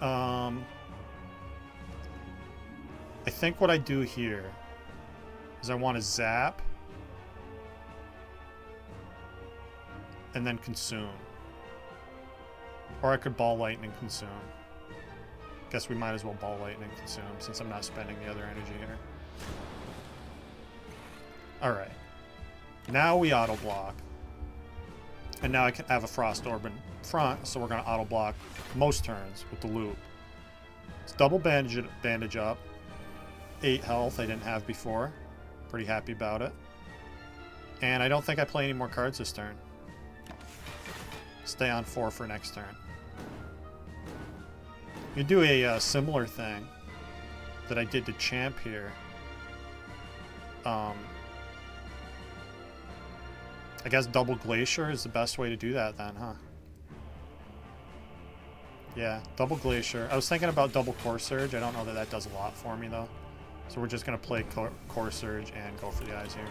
I think what I do here is I want to zap and then consume. Or I could Ball Lightning consume. Guess we might as well Ball Lightning consume since I'm not spending the other energy here. Alright. Now we auto block. And now I can have a Frost Orb in front, so we're going to auto block most turns with the loop. It's double bandage up. 8 health I didn't have before. Pretty happy about it. And I don't think I play any more cards this turn. Stay on 4 for next turn. You do a similar thing that I did to Champ here. I guess double Glacier is the best way to do that then, huh? Yeah, double Glacier. I was thinking about double Core Surge. I don't know that that does a lot for me though. So we're just going to play Core Surge and Go for the Eyes here.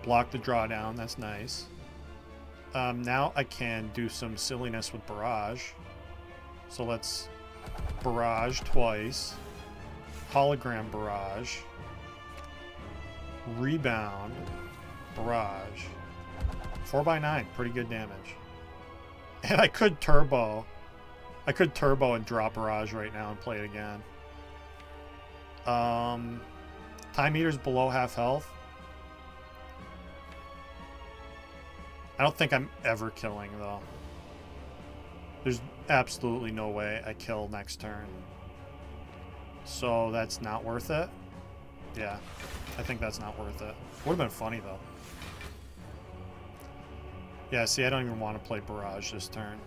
Block the drawdown, that's nice. Now I can do some silliness with Barrage. So let's Barrage twice. Hologram Barrage. Rebound. Barrage. 4x9, pretty good damage. And I could Turbo. I could Turbo and drop Barrage right now and play it again. Time Eater's below half health. I don't think I'm ever killing, though. There's absolutely no way I kill next turn. So that's not worth it. Yeah, I think that's not worth it. Would have been funny, though. Yeah, see, I don't even want to play Barrage this turn.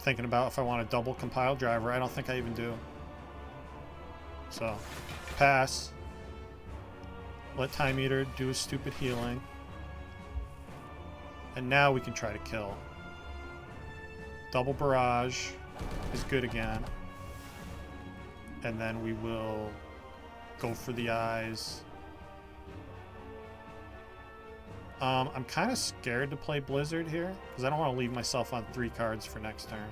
Thinking about if I want a double Compile Driver. I don't think I even do. So, pass. Let Time Eater do his stupid healing. And now we can try to kill. Double Barrage is good again. And then we will Go for the Eyes. I'm kind of scared to play Blizzard here, because I don't want to leave myself on 3 cards for next turn.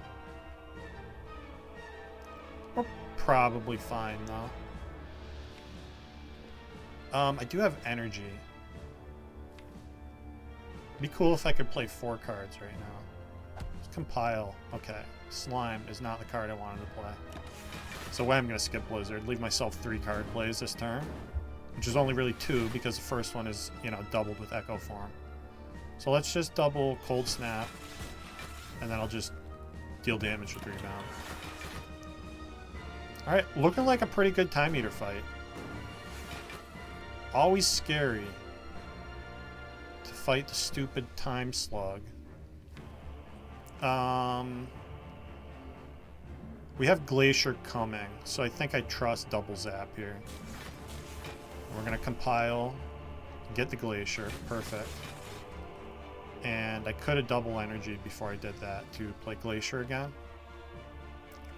We're probably fine, though. I do have energy. Be cool if I could play 4 cards right now. Let's compile. Okay. Slime is not the card I wanted to play. So I'm going to skip Blizzard. Leave myself 3 card plays this turn. Which is only really 2 because the first one is, you know, doubled with Echo Form. So let's just double Cold Snap. And then I'll just deal damage with Rebound. Alright, looking like a pretty good Time Eater fight. Always scary to fight the stupid Time Slug. We have Glacier coming, so I think I trust Double Zap here. We're going to compile, get the Glacier, perfect. And I could have double energy before I did that to play Glacier again.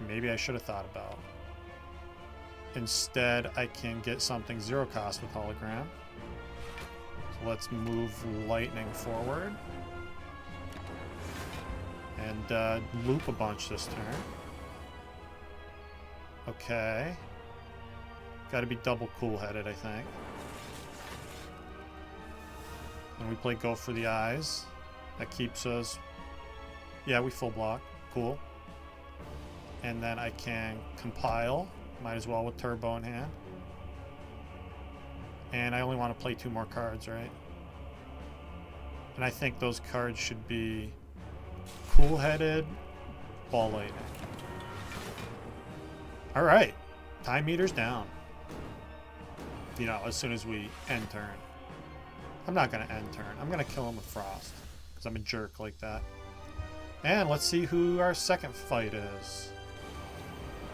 Maybe I should have thought about. Instead, I can get something 0 cost with Hologram. So let's move Lightning forward. And loop a bunch this turn. Okay. Got to be double cool-headed, I think. And we play Go for the Eyes. That keeps us... Yeah, we full block. Cool. And then I can compile Might as well with turbo in hand. And I only want to play 2 more cards, right? And I think those cards should be Cool-Headed, Ball Lightning. Alright. Time meter's down. You know, as soon as we end turn. I'm not going to end turn. I'm going to kill him with Frost. Because I'm a jerk like that. And let's see who our second fight is.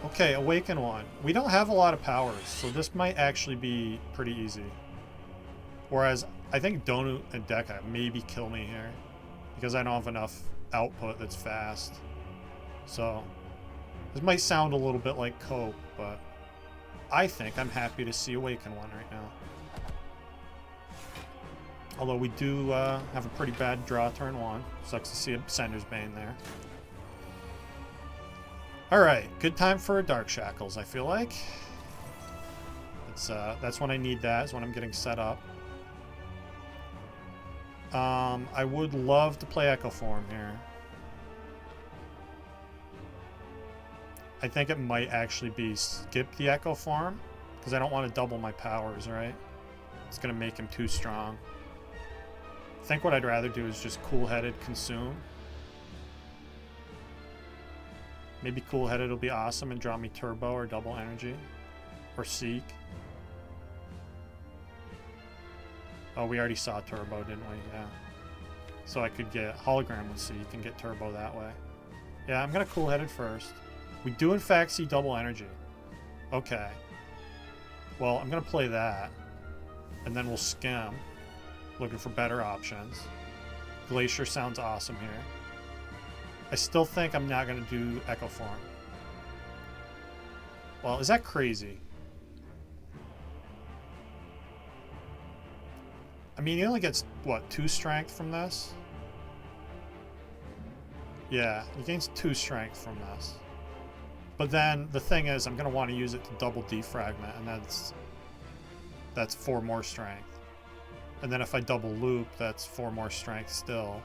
Okay, Awaken one. We don't have a lot of powers, so this might actually be pretty easy. Whereas, I think Donut and Deca maybe kill me here. Because I don't have enough output that's fast. So, this might sound a little bit like Cope, but I think I'm happy to see Awaken one right now. Although we do have a pretty bad draw turn 1. Sucks to see a Sender's Bane there. Alright, good time for a Dark Shackles, I feel like. It's, that's when I need that, is when I'm getting set up. I would love to play Echo Form here. I think it might actually be skip the Echo Form, because I don't want to double my powers, right? It's going to make him too strong. I think what I'd rather do is just Cool-Headed Consume. Maybe Cool-Headed will be awesome and draw me Turbo or Double Energy. Or Seek. Oh, we already saw Turbo, didn't we? Yeah. So I could get Hologram with Seek and get Turbo that way. Yeah, I'm going to Cool-Headed first. We do in fact see Double Energy. Okay. Well, I'm going to play that. And then we'll Skim. Looking for better options. Glacier sounds awesome here. I still think I'm not going to do Echo Form. Well, is that crazy? I mean, he only gets, what, 2 strength from this? Yeah, he gains 2 strength from this. But then, the thing is, I'm going to want to use it to double defragment, and that's 4 more strength. And then if I double loop, that's 4 more strength still.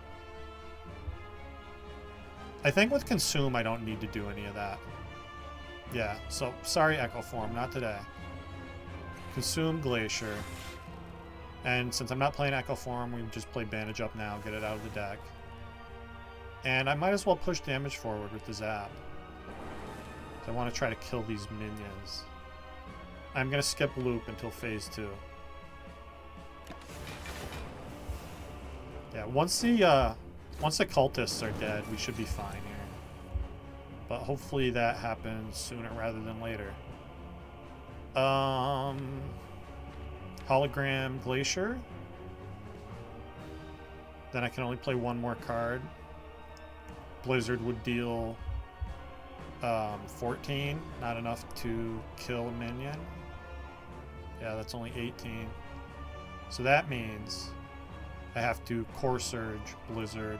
I think with Consume, I don't need to do any of that. Yeah, so sorry Echo Form, not today. Consume Glacier. And since I'm not playing Echo Form, we just play Bandage Up now, get it out of the deck. And I might as well push damage forward with the Zap. I want to try to kill these minions. I'm going to skip loop until phase 2. Yeah, once the cultists are dead, we should be fine here. But hopefully that happens sooner rather than later. Hologram Glacier. Then I can only play 1 more card. Blizzard would deal 14, not enough to kill a minion. Yeah, that's only 18. So that means I have to Core Surge, Blizzard.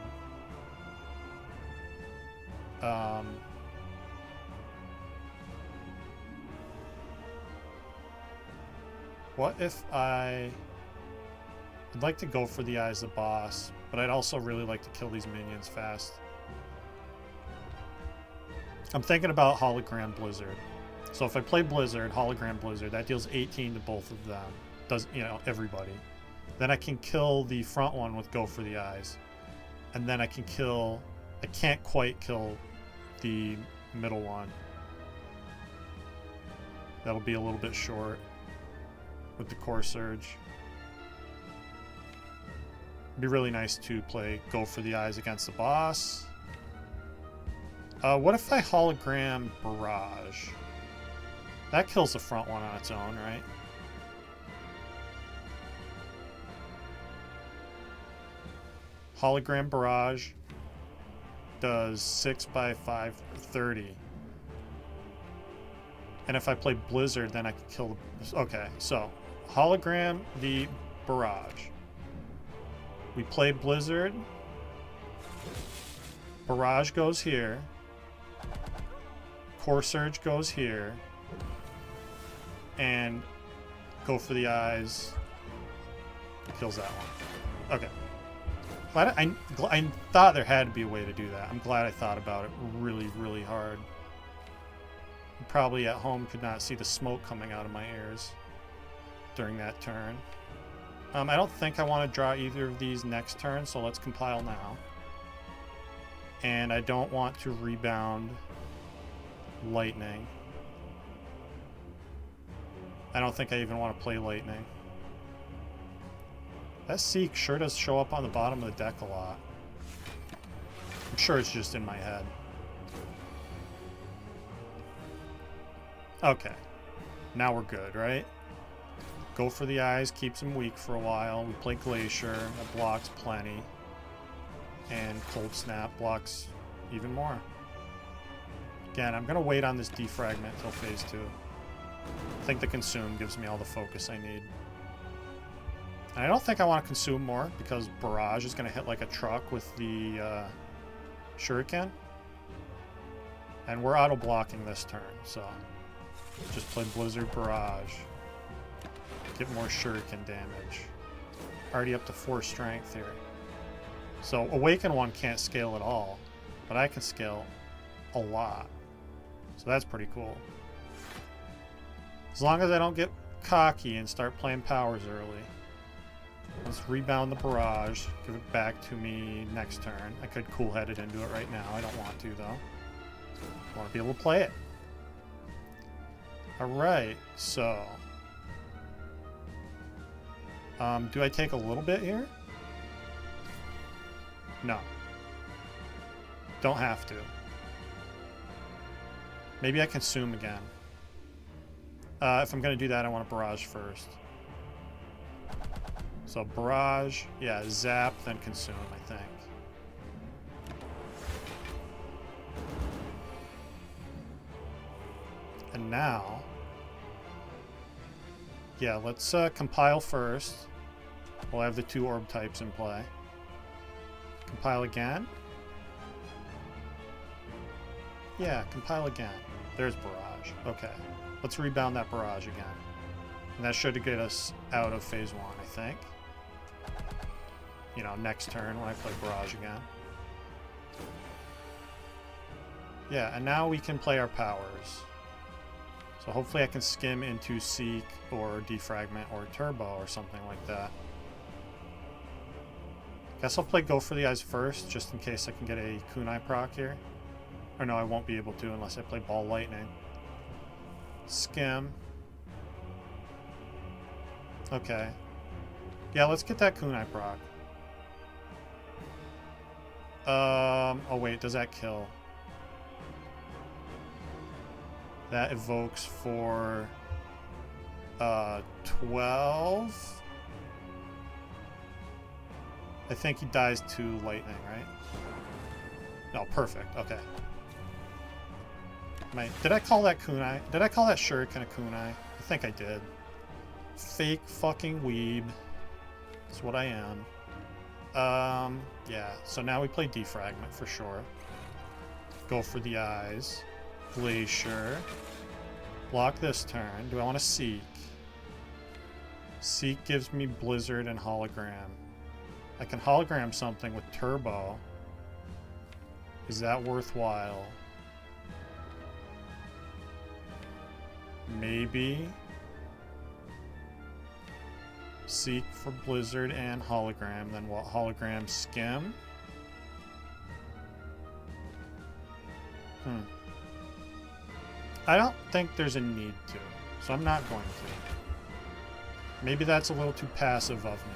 What if I'd like to go for the Eyes of the Boss, but I'd also really like to kill these minions fast. I'm thinking about Hologram Blizzard. So if I play Blizzard, Hologram Blizzard, that deals 18 to both of them. Does, you know, everybody. Then I can kill the front one with Go for the Eyes. And then I can kill... I can't quite kill the middle one. That'll be a little bit short with the Core Surge. It'd be really nice to play Go for the Eyes against the boss. What if I Hologram Barrage? That kills the front one on its own, right? Hologram Barrage does 6 by 5, 30. And if I play Blizzard, then I can kill the... Okay, so Hologram the Barrage. We play Blizzard. Barrage goes here. Core Surge goes here. And Go for the Eyes kills that one. Okay. I thought there had to be a way to do that. I'm glad I thought about it really, really hard. You probably at home could not see the smoke coming out of my ears during that turn. I don't think I want to draw either of these next turn, so let's compile now. And I don't want to rebound lightning. I don't think I even want to play lightning. That Seek sure does show up on the bottom of the deck a lot. I'm sure it's just in my head. Okay. Now we're good, right? Go for the eyes, keeps him weak for a while. We play Glacier, that blocks plenty. And Cold Snap blocks even more. Again, I'm going to wait on this defragment until phase 2. I think the Consume gives me all the focus I need. And I don't think I want to consume more because Barrage is going to hit like a truck with the Shuriken. And we're auto-blocking this turn, so just play Blizzard Barrage. Get more Shuriken damage. Already up to 4 strength here. So Awaken 1 can't scale at all, but I can scale a lot. So that's pretty cool. As long as I don't get cocky and start playing powers early. Let's rebound the Barrage. Give it back to me next turn. I could cool-head it into it right now. I don't want to, though. I want to be able to play it. Alright, so... do I take a little bit here? No. Don't have to. Maybe I consume again. If I'm going to do that, I want to Barrage first. So Barrage, yeah, Zap, then Consume, I think. And now... yeah, let's compile first. We'll have the 2 orb types in play. Compile again. Yeah, compile again. There's Barrage. Okay. Let's rebound that Barrage again. And that should get us out of phase 1, I think. You know, next turn when I play Barrage again. Yeah, and now we can play our powers. So hopefully I can skim into Seek or Defragment or Turbo or something like that. Guess I'll play Go for the Eyes first, just in case I can get a Kunai proc here. Or no, I won't be able to unless I play Ball Lightning. Skim. Okay. Yeah, let's get that Kunai proc. Oh wait, does that kill? That evokes for 12. I think he dies to lightning, right? No, perfect. Okay. Did I call that Kunai? Did I call that Shuriken a Kunai? I think I did. Fake fucking weeb. That's what I am. Yeah. So now we play Defragment for sure. Go for the eyes. Glacier. Block this turn. Do I want to Seek? Seek gives me Blizzard and Hologram. I can Hologram something with Turbo. Is that worthwhile? Maybe. Seek for Blizzard and Hologram. Then what? Hologram Skim? I don't think there's a need to, so I'm not going to. Maybe that's a little too passive of me.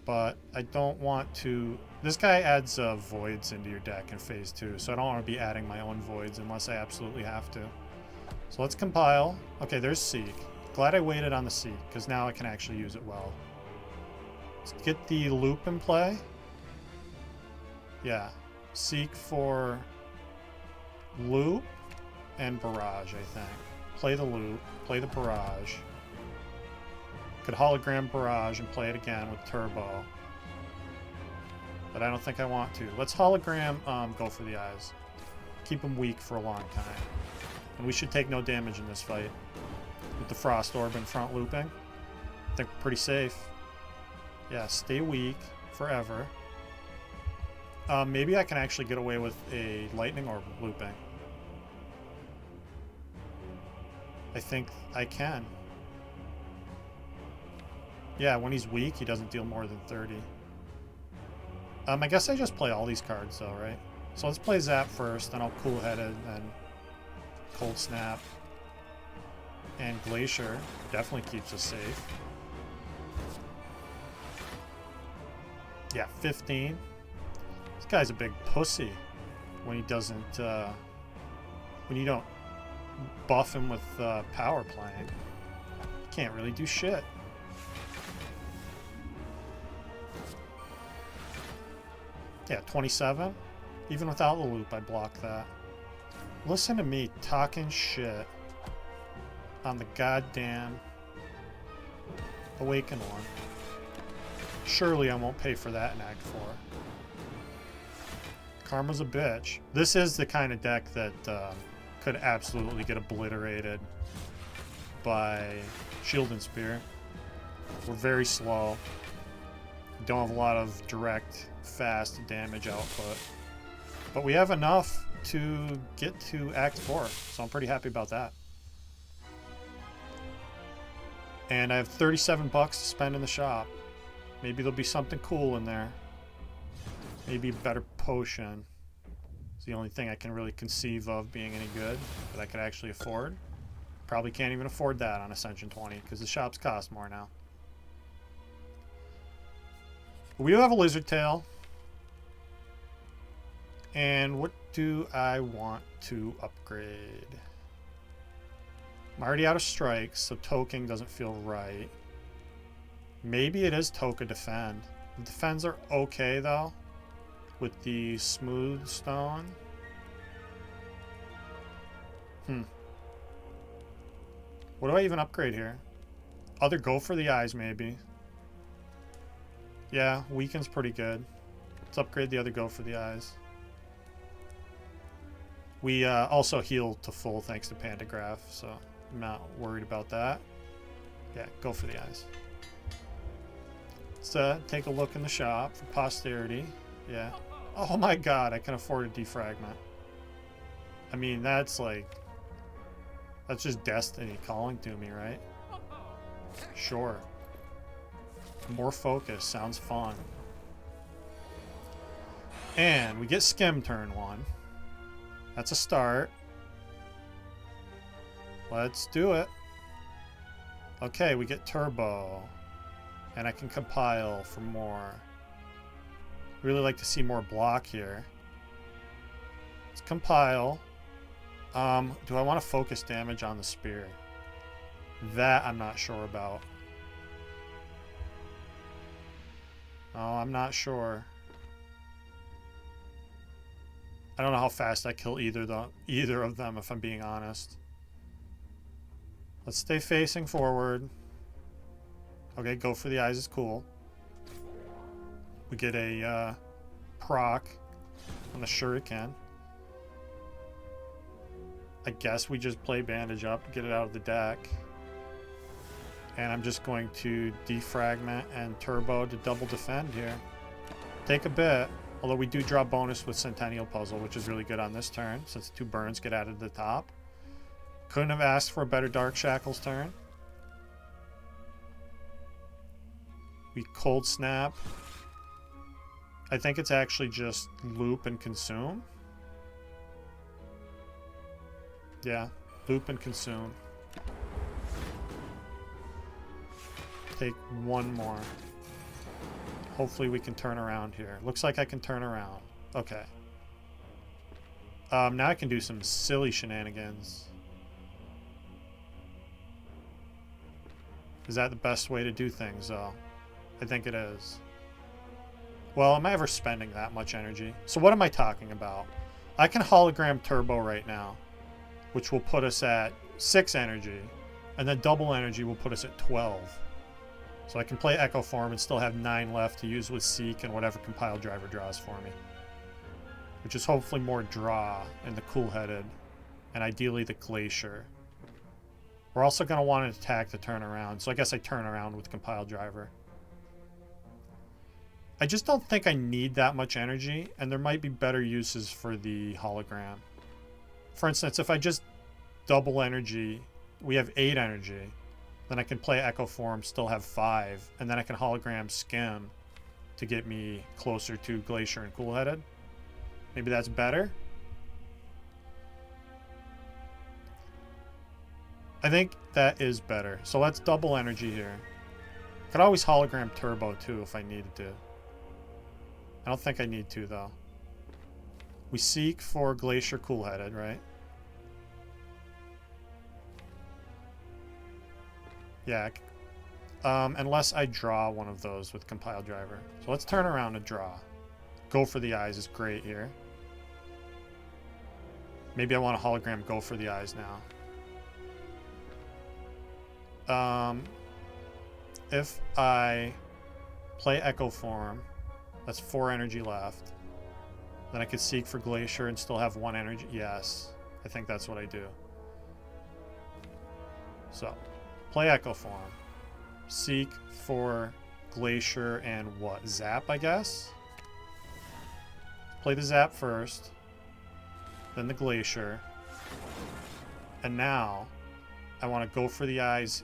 But I don't want to... This guy adds voids into your deck in phase 2, so I don't want to be adding my own voids unless I absolutely have to. So let's compile. Okay, there's Seek. Glad I waited on the Seek, because now I can actually use it well. Let's get the loop in play. Yeah. Seek for loop and Barrage, I think. Play the loop, play the Barrage. Could Hologram Barrage and play it again with Turbo. But I don't think I want to. Let's Hologram Go for the Eyes. Keep him weak for a long time. And we should take no damage in this fight. With the Frost Orb in front looping. I think we're pretty safe. Yeah, stay weak forever. Maybe I can actually get away with a Lightning Orb looping. I think I can. Yeah, when he's weak, he doesn't deal more than 30. I guess I just play all these cards though, right? So let's play Zap first, then I'll Cool Headed, then Cold Snap. And Glacier definitely keeps us safe. Yeah, 15. This guy's a big pussy when he doesn't, when you don't buff him with power playing. He can't really do shit. Yeah, 27. Even without the loop, I block that. Listen to me talking shit on the goddamn Awakened one. Surely I won't pay for that in Act 4. Karma's a bitch. This is the kind of deck that could absolutely get obliterated by Shield and Spear. We're very slow. Don't have a lot of direct, fast damage output. But we have enough to get to Act 4, so I'm pretty happy about that. And I have 37 bucks to spend in the shop. Maybe there'll be something cool in there. Maybe a better potion. It's the only thing I can really conceive of being any good that I could actually afford. Probably can't even afford that on Ascension 20 because the shops cost more now. We do have a Lizard Tail. And what do I want to upgrade? I'm already out of strikes, so toking doesn't feel right. Maybe it is Toka Defend. The defends are okay though, with the Smooth Stone. What do I even upgrade here? Other Go for the Eyes maybe. Yeah, Weaken's pretty good. Let's upgrade the other Go for the Eyes. We also heal to full thanks to Pantagraph, so I'm not worried about that. Yeah, Go for the Eyes. Let's take a look in the shop for posterity. Yeah. Oh my god, I can afford a Defragment. I mean, that's like... That's just destiny calling to me, right? Sure. More focus. Sounds fun. And we get Skim turn 1. That's a start. Let's do it. Okay, we get Turbo. And I can compile for more. Really like to see more block here. Let's compile. Do I want to focus damage on the Spear? That I'm not sure about. Oh, I'm not sure. I don't know how fast I kill either of them, if I'm being honest. Let's stay facing forward. Okay, Go for the Eyes is cool. We get a proc on the Shuriken. I guess we just play Bandage up, get it out of the deck. And I'm just going to Defragment and Turbo to double defend here. Take a bit, although we do draw bonus with Centennial Puzzle, which is really good on this turn, since 2 burns get added to the top. Couldn't have asked for a better Dark Shackles turn. We Cold Snap. I think it's actually just Loop and Consume. Yeah, Loop and Consume. Take 1 more. Hopefully we can turn around here. Looks like I can turn around. Okay. Now I can do some silly shenanigans. Is that the best way to do things, though? I think it is. Well, am I ever spending that much energy? So what am I talking about? I can hologram Turbo right now, which will put us at 6 energy, and then double energy will put us at 12. So I can play Echo Form and still have 9 left to use with Seek and whatever Compile Driver draws for me. Which is hopefully more draw in the Cool Headed, and ideally the Glacier. We're also going to want to attack to turn around, so I guess I turn around with Compile Driver. I just don't think I need that much energy, and there might be better uses for the hologram. For instance, if I just double energy we have 8 energy. Then I can play Echo Form, still have 5, and then I can hologram Skim to get me closer to Glacier and Cool-Headed. Maybe that's better? I think that is better. So let's double energy here. Could always hologram Turbo too if I needed to. I don't think I need to though. We seek for Glacier Cool-Headed, right? Yeah. Unless I draw one of those with Compile Driver. So let's turn around and draw. Go for the Eyes is great here. Maybe I want a hologram Go for the Eyes now. If I play Echo Form, that's 4 energy left. Then I could seek for Glacier and still have 1 energy. Yes, I think that's what I do. So, play Echo Form. Seek for Glacier and what? Zap, I guess? Play the Zap first. Then the Glacier. And now, I want to go for the Eyes.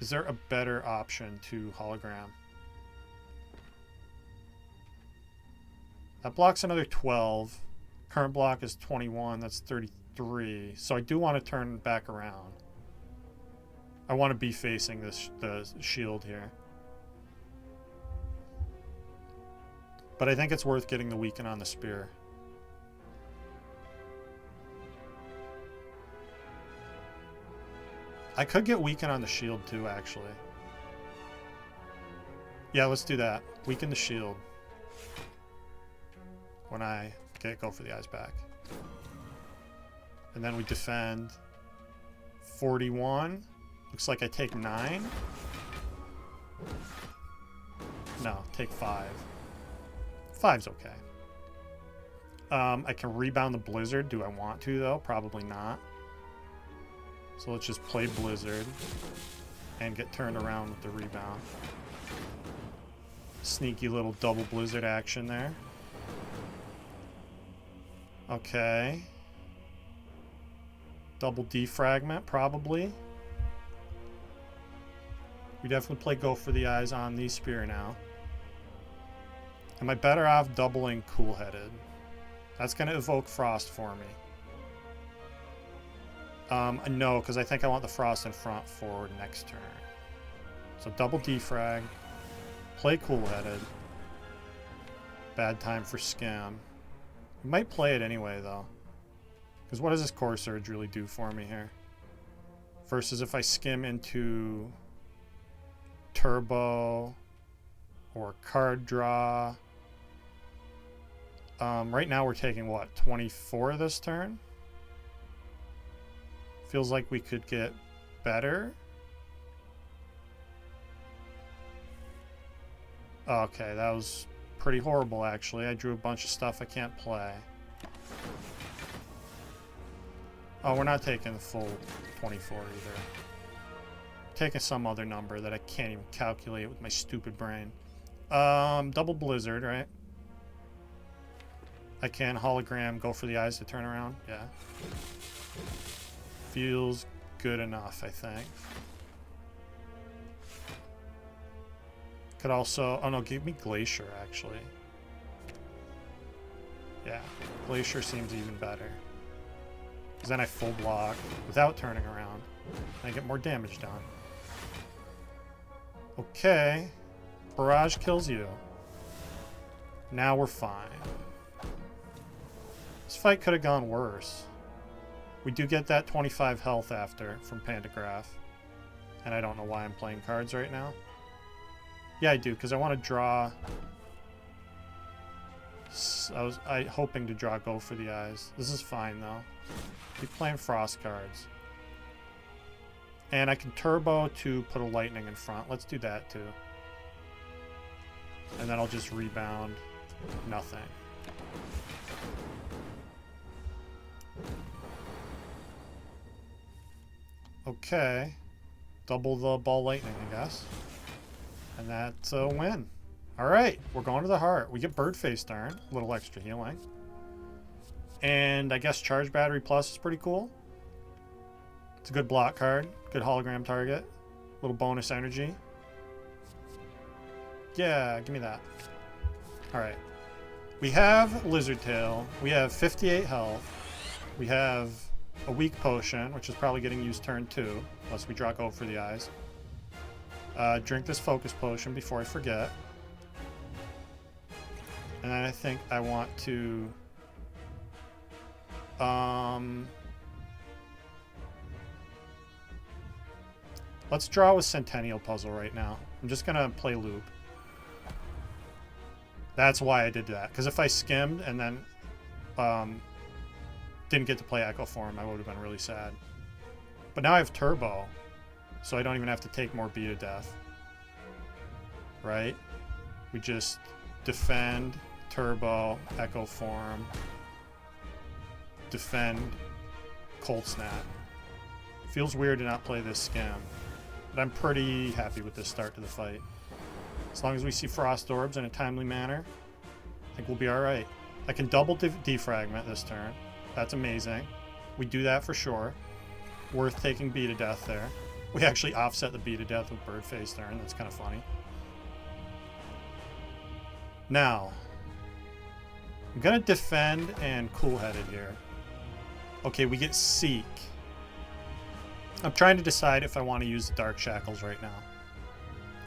Is there a better option to hologram? That blocks another 12. Current block is 21. That's 33. So I do want to turn back around. I want to be facing this the shield here. But I think it's worth getting the weaken on the spear. I could get weaken on the shield too, actually. Yeah, let's do that. Weaken the shield. When I go for the Eyes back. And then we defend 41. Looks like I take 9. No, take 5. 5's okay. I can rebound the Blizzard. Do I want to, though? Probably not. So let's just play Blizzard and get turned around with the rebound. Sneaky little double Blizzard action there. Okay. Double defragment, probably. We definitely play Go for the Eyes on the spear now. Am I better off doubling Cool-Headed? That's going to evoke Frost for me. No, because I think I want the Frost in front for next turn. So double defrag. Play Cool-Headed. Bad time for Skim. I might play it anyway, though. Because what does this Core Surge really do for me here? Versus if I skim into Turbo or Card Draw. Right now we're taking, what, 24 this turn? Feels like we could get better. Okay, that was pretty horrible, actually. I drew a bunch of stuff I can't play. Oh, we're not taking the full 24 either. Taking some other number that I can't even calculate with my stupid brain. Double Blizzard, right? I can hologram, Go for the Eyes to turn around. Yeah. Feels good enough, I think. Could also... Oh, no, give me Glacier, actually. Yeah, Glacier seems even better. Because then I full block without turning around. And I get more damage done. Okay. Barrage kills you. Now we're fine. This fight could have gone worse. We do get that 25 health after from Pandagraph. And I don't know why I'm playing cards right now. Yeah, I do, because I want to draw... I was hoping to draw Go for the Eyes. This is fine, though. Keep playing Frost cards. And I can Turbo to put a Lightning in front. Let's do that, too. And then I'll just rebound. Nothing. Okay. Double the Ball Lightning, I guess. And that's a win. Alright, we're going to the heart. We get Bird Face turn, a little extra healing. And I guess Charge Battery Plus is pretty cool. It's a good block card, good hologram target. Little bonus energy. Yeah, give me that. Alright. We have Lizard Tail. We have 58 health. We have a weak potion, which is probably getting used turn 2, unless we draw Go for the Eyes. Drink this focus potion before I forget. And then I think I want to... let's draw with Centennial Puzzle right now. I'm just going to play Loop. That's why I did that. Because if I skimmed and then didn't get to play Echo Form, I would have been really sad. But now I have Turbo, so I don't even have to take more Beat of Death. Right? We just defend, Turbo, Echo Form, defend, Cold Snap. Feels weird to not play this skim, but I'm pretty happy with this start to the fight. As long as we see Frost Orbs in a timely manner, I think we'll be alright. I can double defragment this turn. That's amazing. We do that for sure. Worth taking Beat of Death there. We actually offset the Beat of Death with Bird Face turn. That's kind of funny. Now, I'm going to defend and cool-headed here. Okay, we get Seek. I'm trying to decide if I want to use the Dark Shackles right now.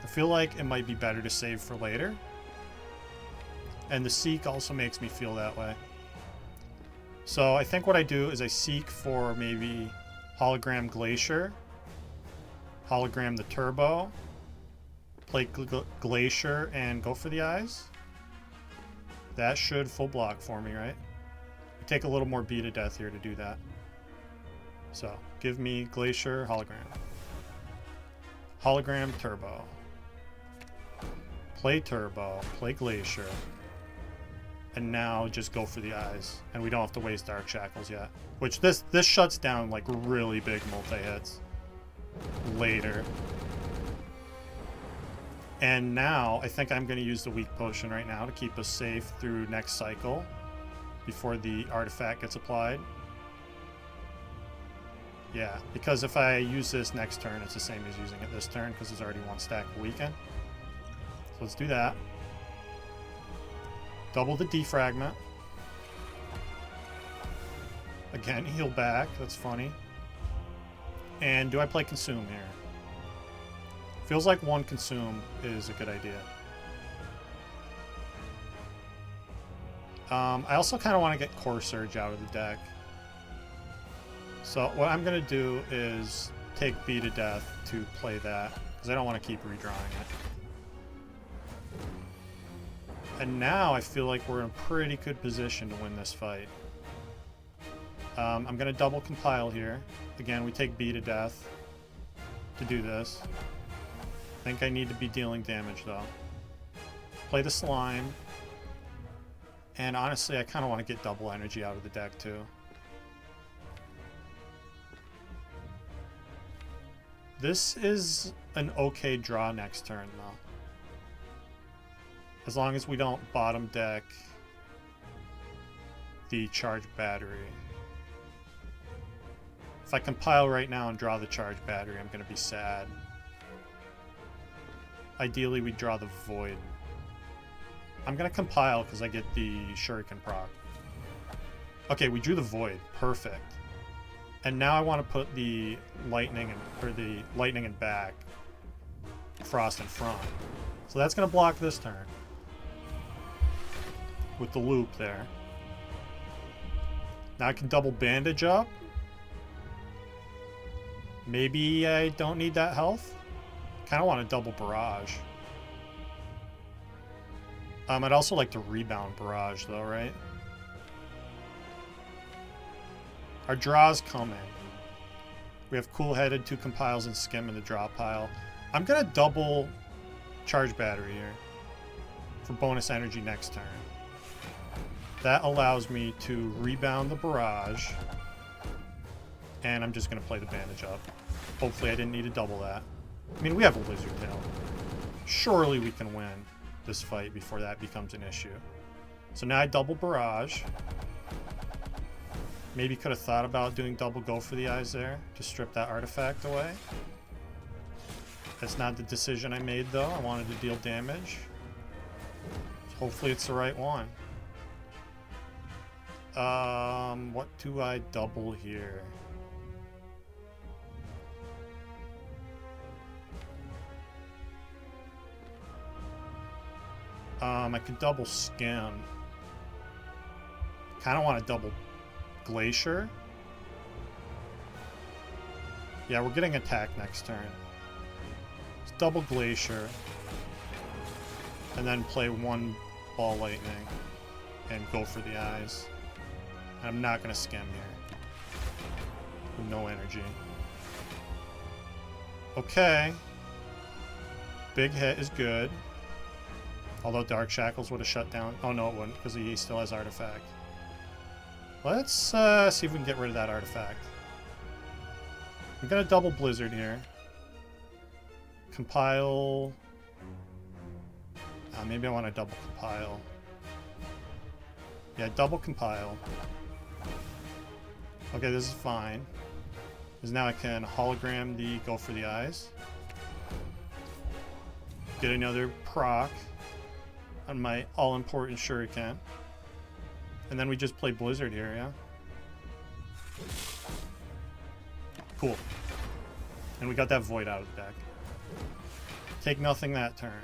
I feel like it might be better to save for later. And the Seek also makes me feel that way. So I think what I do is I seek for maybe Hologram Glacier, Hologram the Turbo, play Glacier, and go for the Eyes. That should full block for me, right? I take a little more Beat of Death here to do that. So give me Glacier, Hologram. Hologram Turbo. Play Turbo, play Glacier. And now just go for the Eyes. And we don't have to waste Dark Shackles yet. Which this shuts down like really big multi-hits later. And now I think I'm going to use the Weak Potion right now to keep us safe through next cycle before the artifact gets applied. Yeah, because if I use this next turn, it's the same as using it this turn because there's already one stack of Weaken. So let's do that. Double the defragment. Again, heal back. That's funny. And do I play Consume here? Feels like one Consume is a good idea. I also kind of want to get Core Surge out of the deck. So what I'm going to do is take Beat of Death to play that, because I don't want to keep redrawing it. And now I feel like we're in a pretty good position to win this fight. I'm going to double compile here. Again, we take Beat of Death to do this. I think I need to be dealing damage though. Play the Slime. And honestly, I kind of want to get double energy out of the deck too. This is an okay draw next turn though. As long as we don't bottom deck the Charge Battery. If I compile right now and draw the Charge Battery, I'm going to be sad. Ideally, we draw the Void. I'm going to compile because I get the Shuriken proc. Okay, we drew the Void. Perfect. And now I want to put the Lightning in back, Frost in front. So that's going to block this turn with the loop there. Now I can double bandage up. Maybe I don't need that health. Kind of want to double barrage. I'd also like to rebound barrage though, right? Our draws come in. We have cool-headed, 2 compiles, and skim in the draw pile. I'm gonna double Charge Battery here for bonus energy next turn. That allows me to rebound the barrage, and I'm just gonna play the bandage up. Hopefully I didn't need to double that. I mean, we have a Lizard Tail. surely we can win this fight before that becomes an issue. So now I double barrage. Maybe could have thought about doing double go for the eyes there to strip that artifact away. That's not the decision I made though. I wanted to deal damage. Hopefully it's the right one. What do I double here? I could double skim. Kind of want to double glacier. Yeah, we're getting attacked next turn. Let's double glacier. And then play one ball lightning. And go for the eyes. I'm not going to skim here. With no energy. Okay. Big hit is good. Although Dark Shackles would have shut down. Oh no, it wouldn't, because he still has artifact. Let's see if we can get rid of that artifact. I'm going to double Blizzard here. Compile. Maybe I want to double compile. Yeah, double compile. Okay, this is fine. Because now I can hologram the go for the eyes. Get another proc on my all-important shuriken. And then we just play Blizzard here, yeah? Cool. And we got that Void out of the deck. Take nothing that turn.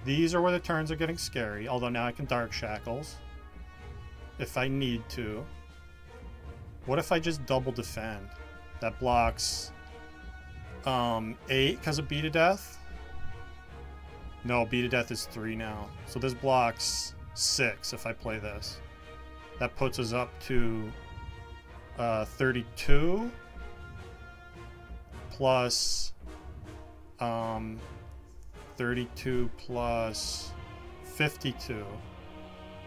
These are where the turns are getting scary, although now I can Dark Shackles. If I need to. What if I just double defend? That blocks 8 because of Beat to Death? No, Beat to Death is 3 now. So this blocks 6 if I play this. That puts us up to 32 plus 32 plus 52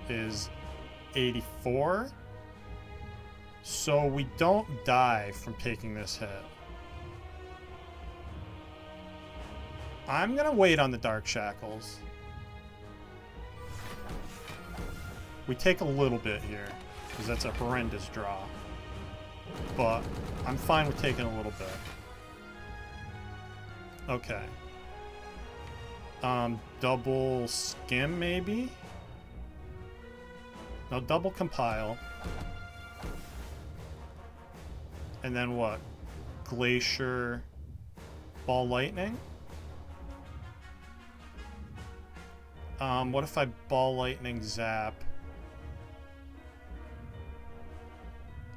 is 84. So we don't die from taking this hit. I'm gonna wait on the Dark Shackles. We take a little bit here, because that's a horrendous draw. But I'm fine with taking a little bit. Okay. Double skim maybe? No, double compile. And then what? Glacier, ball lightning? What if I ball lightning zap?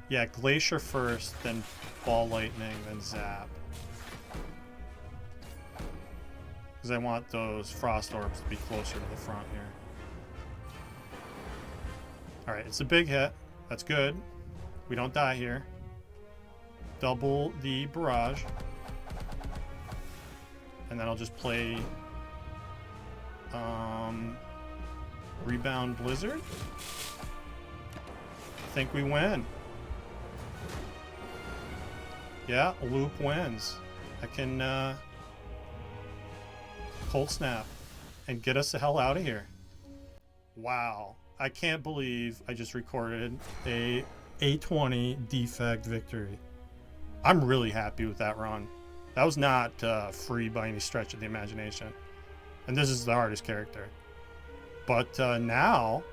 Yeah, glacier first, then ball lightning, then zap. Because I want those frost orbs to be closer to the front here. Alright, it's a big hit. That's good. We don't die here. Double the barrage. And then I'll just play Rebound Blizzard. I think we win. Yeah, Loop wins. I can Cold Snap and get us the hell out of here. Wow. I can't believe I just recorded a A20 Defect victory. I'm really happy with that run. That was not free by any stretch of the imagination. And this is the hardest character. But now,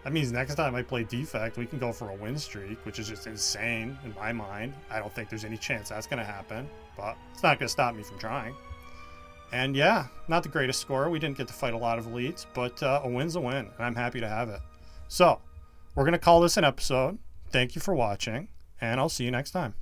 that means next time I play Defect, we can go for a win streak, which is just insane in my mind. I don't think there's any chance that's going to happen, but it's not going to stop me from trying. And yeah, not the greatest score. We didn't get to fight a lot of elites, but a win's a win, and I'm happy to have it. So, we're going to call this an episode. Thank you for watching, and I'll see you next time.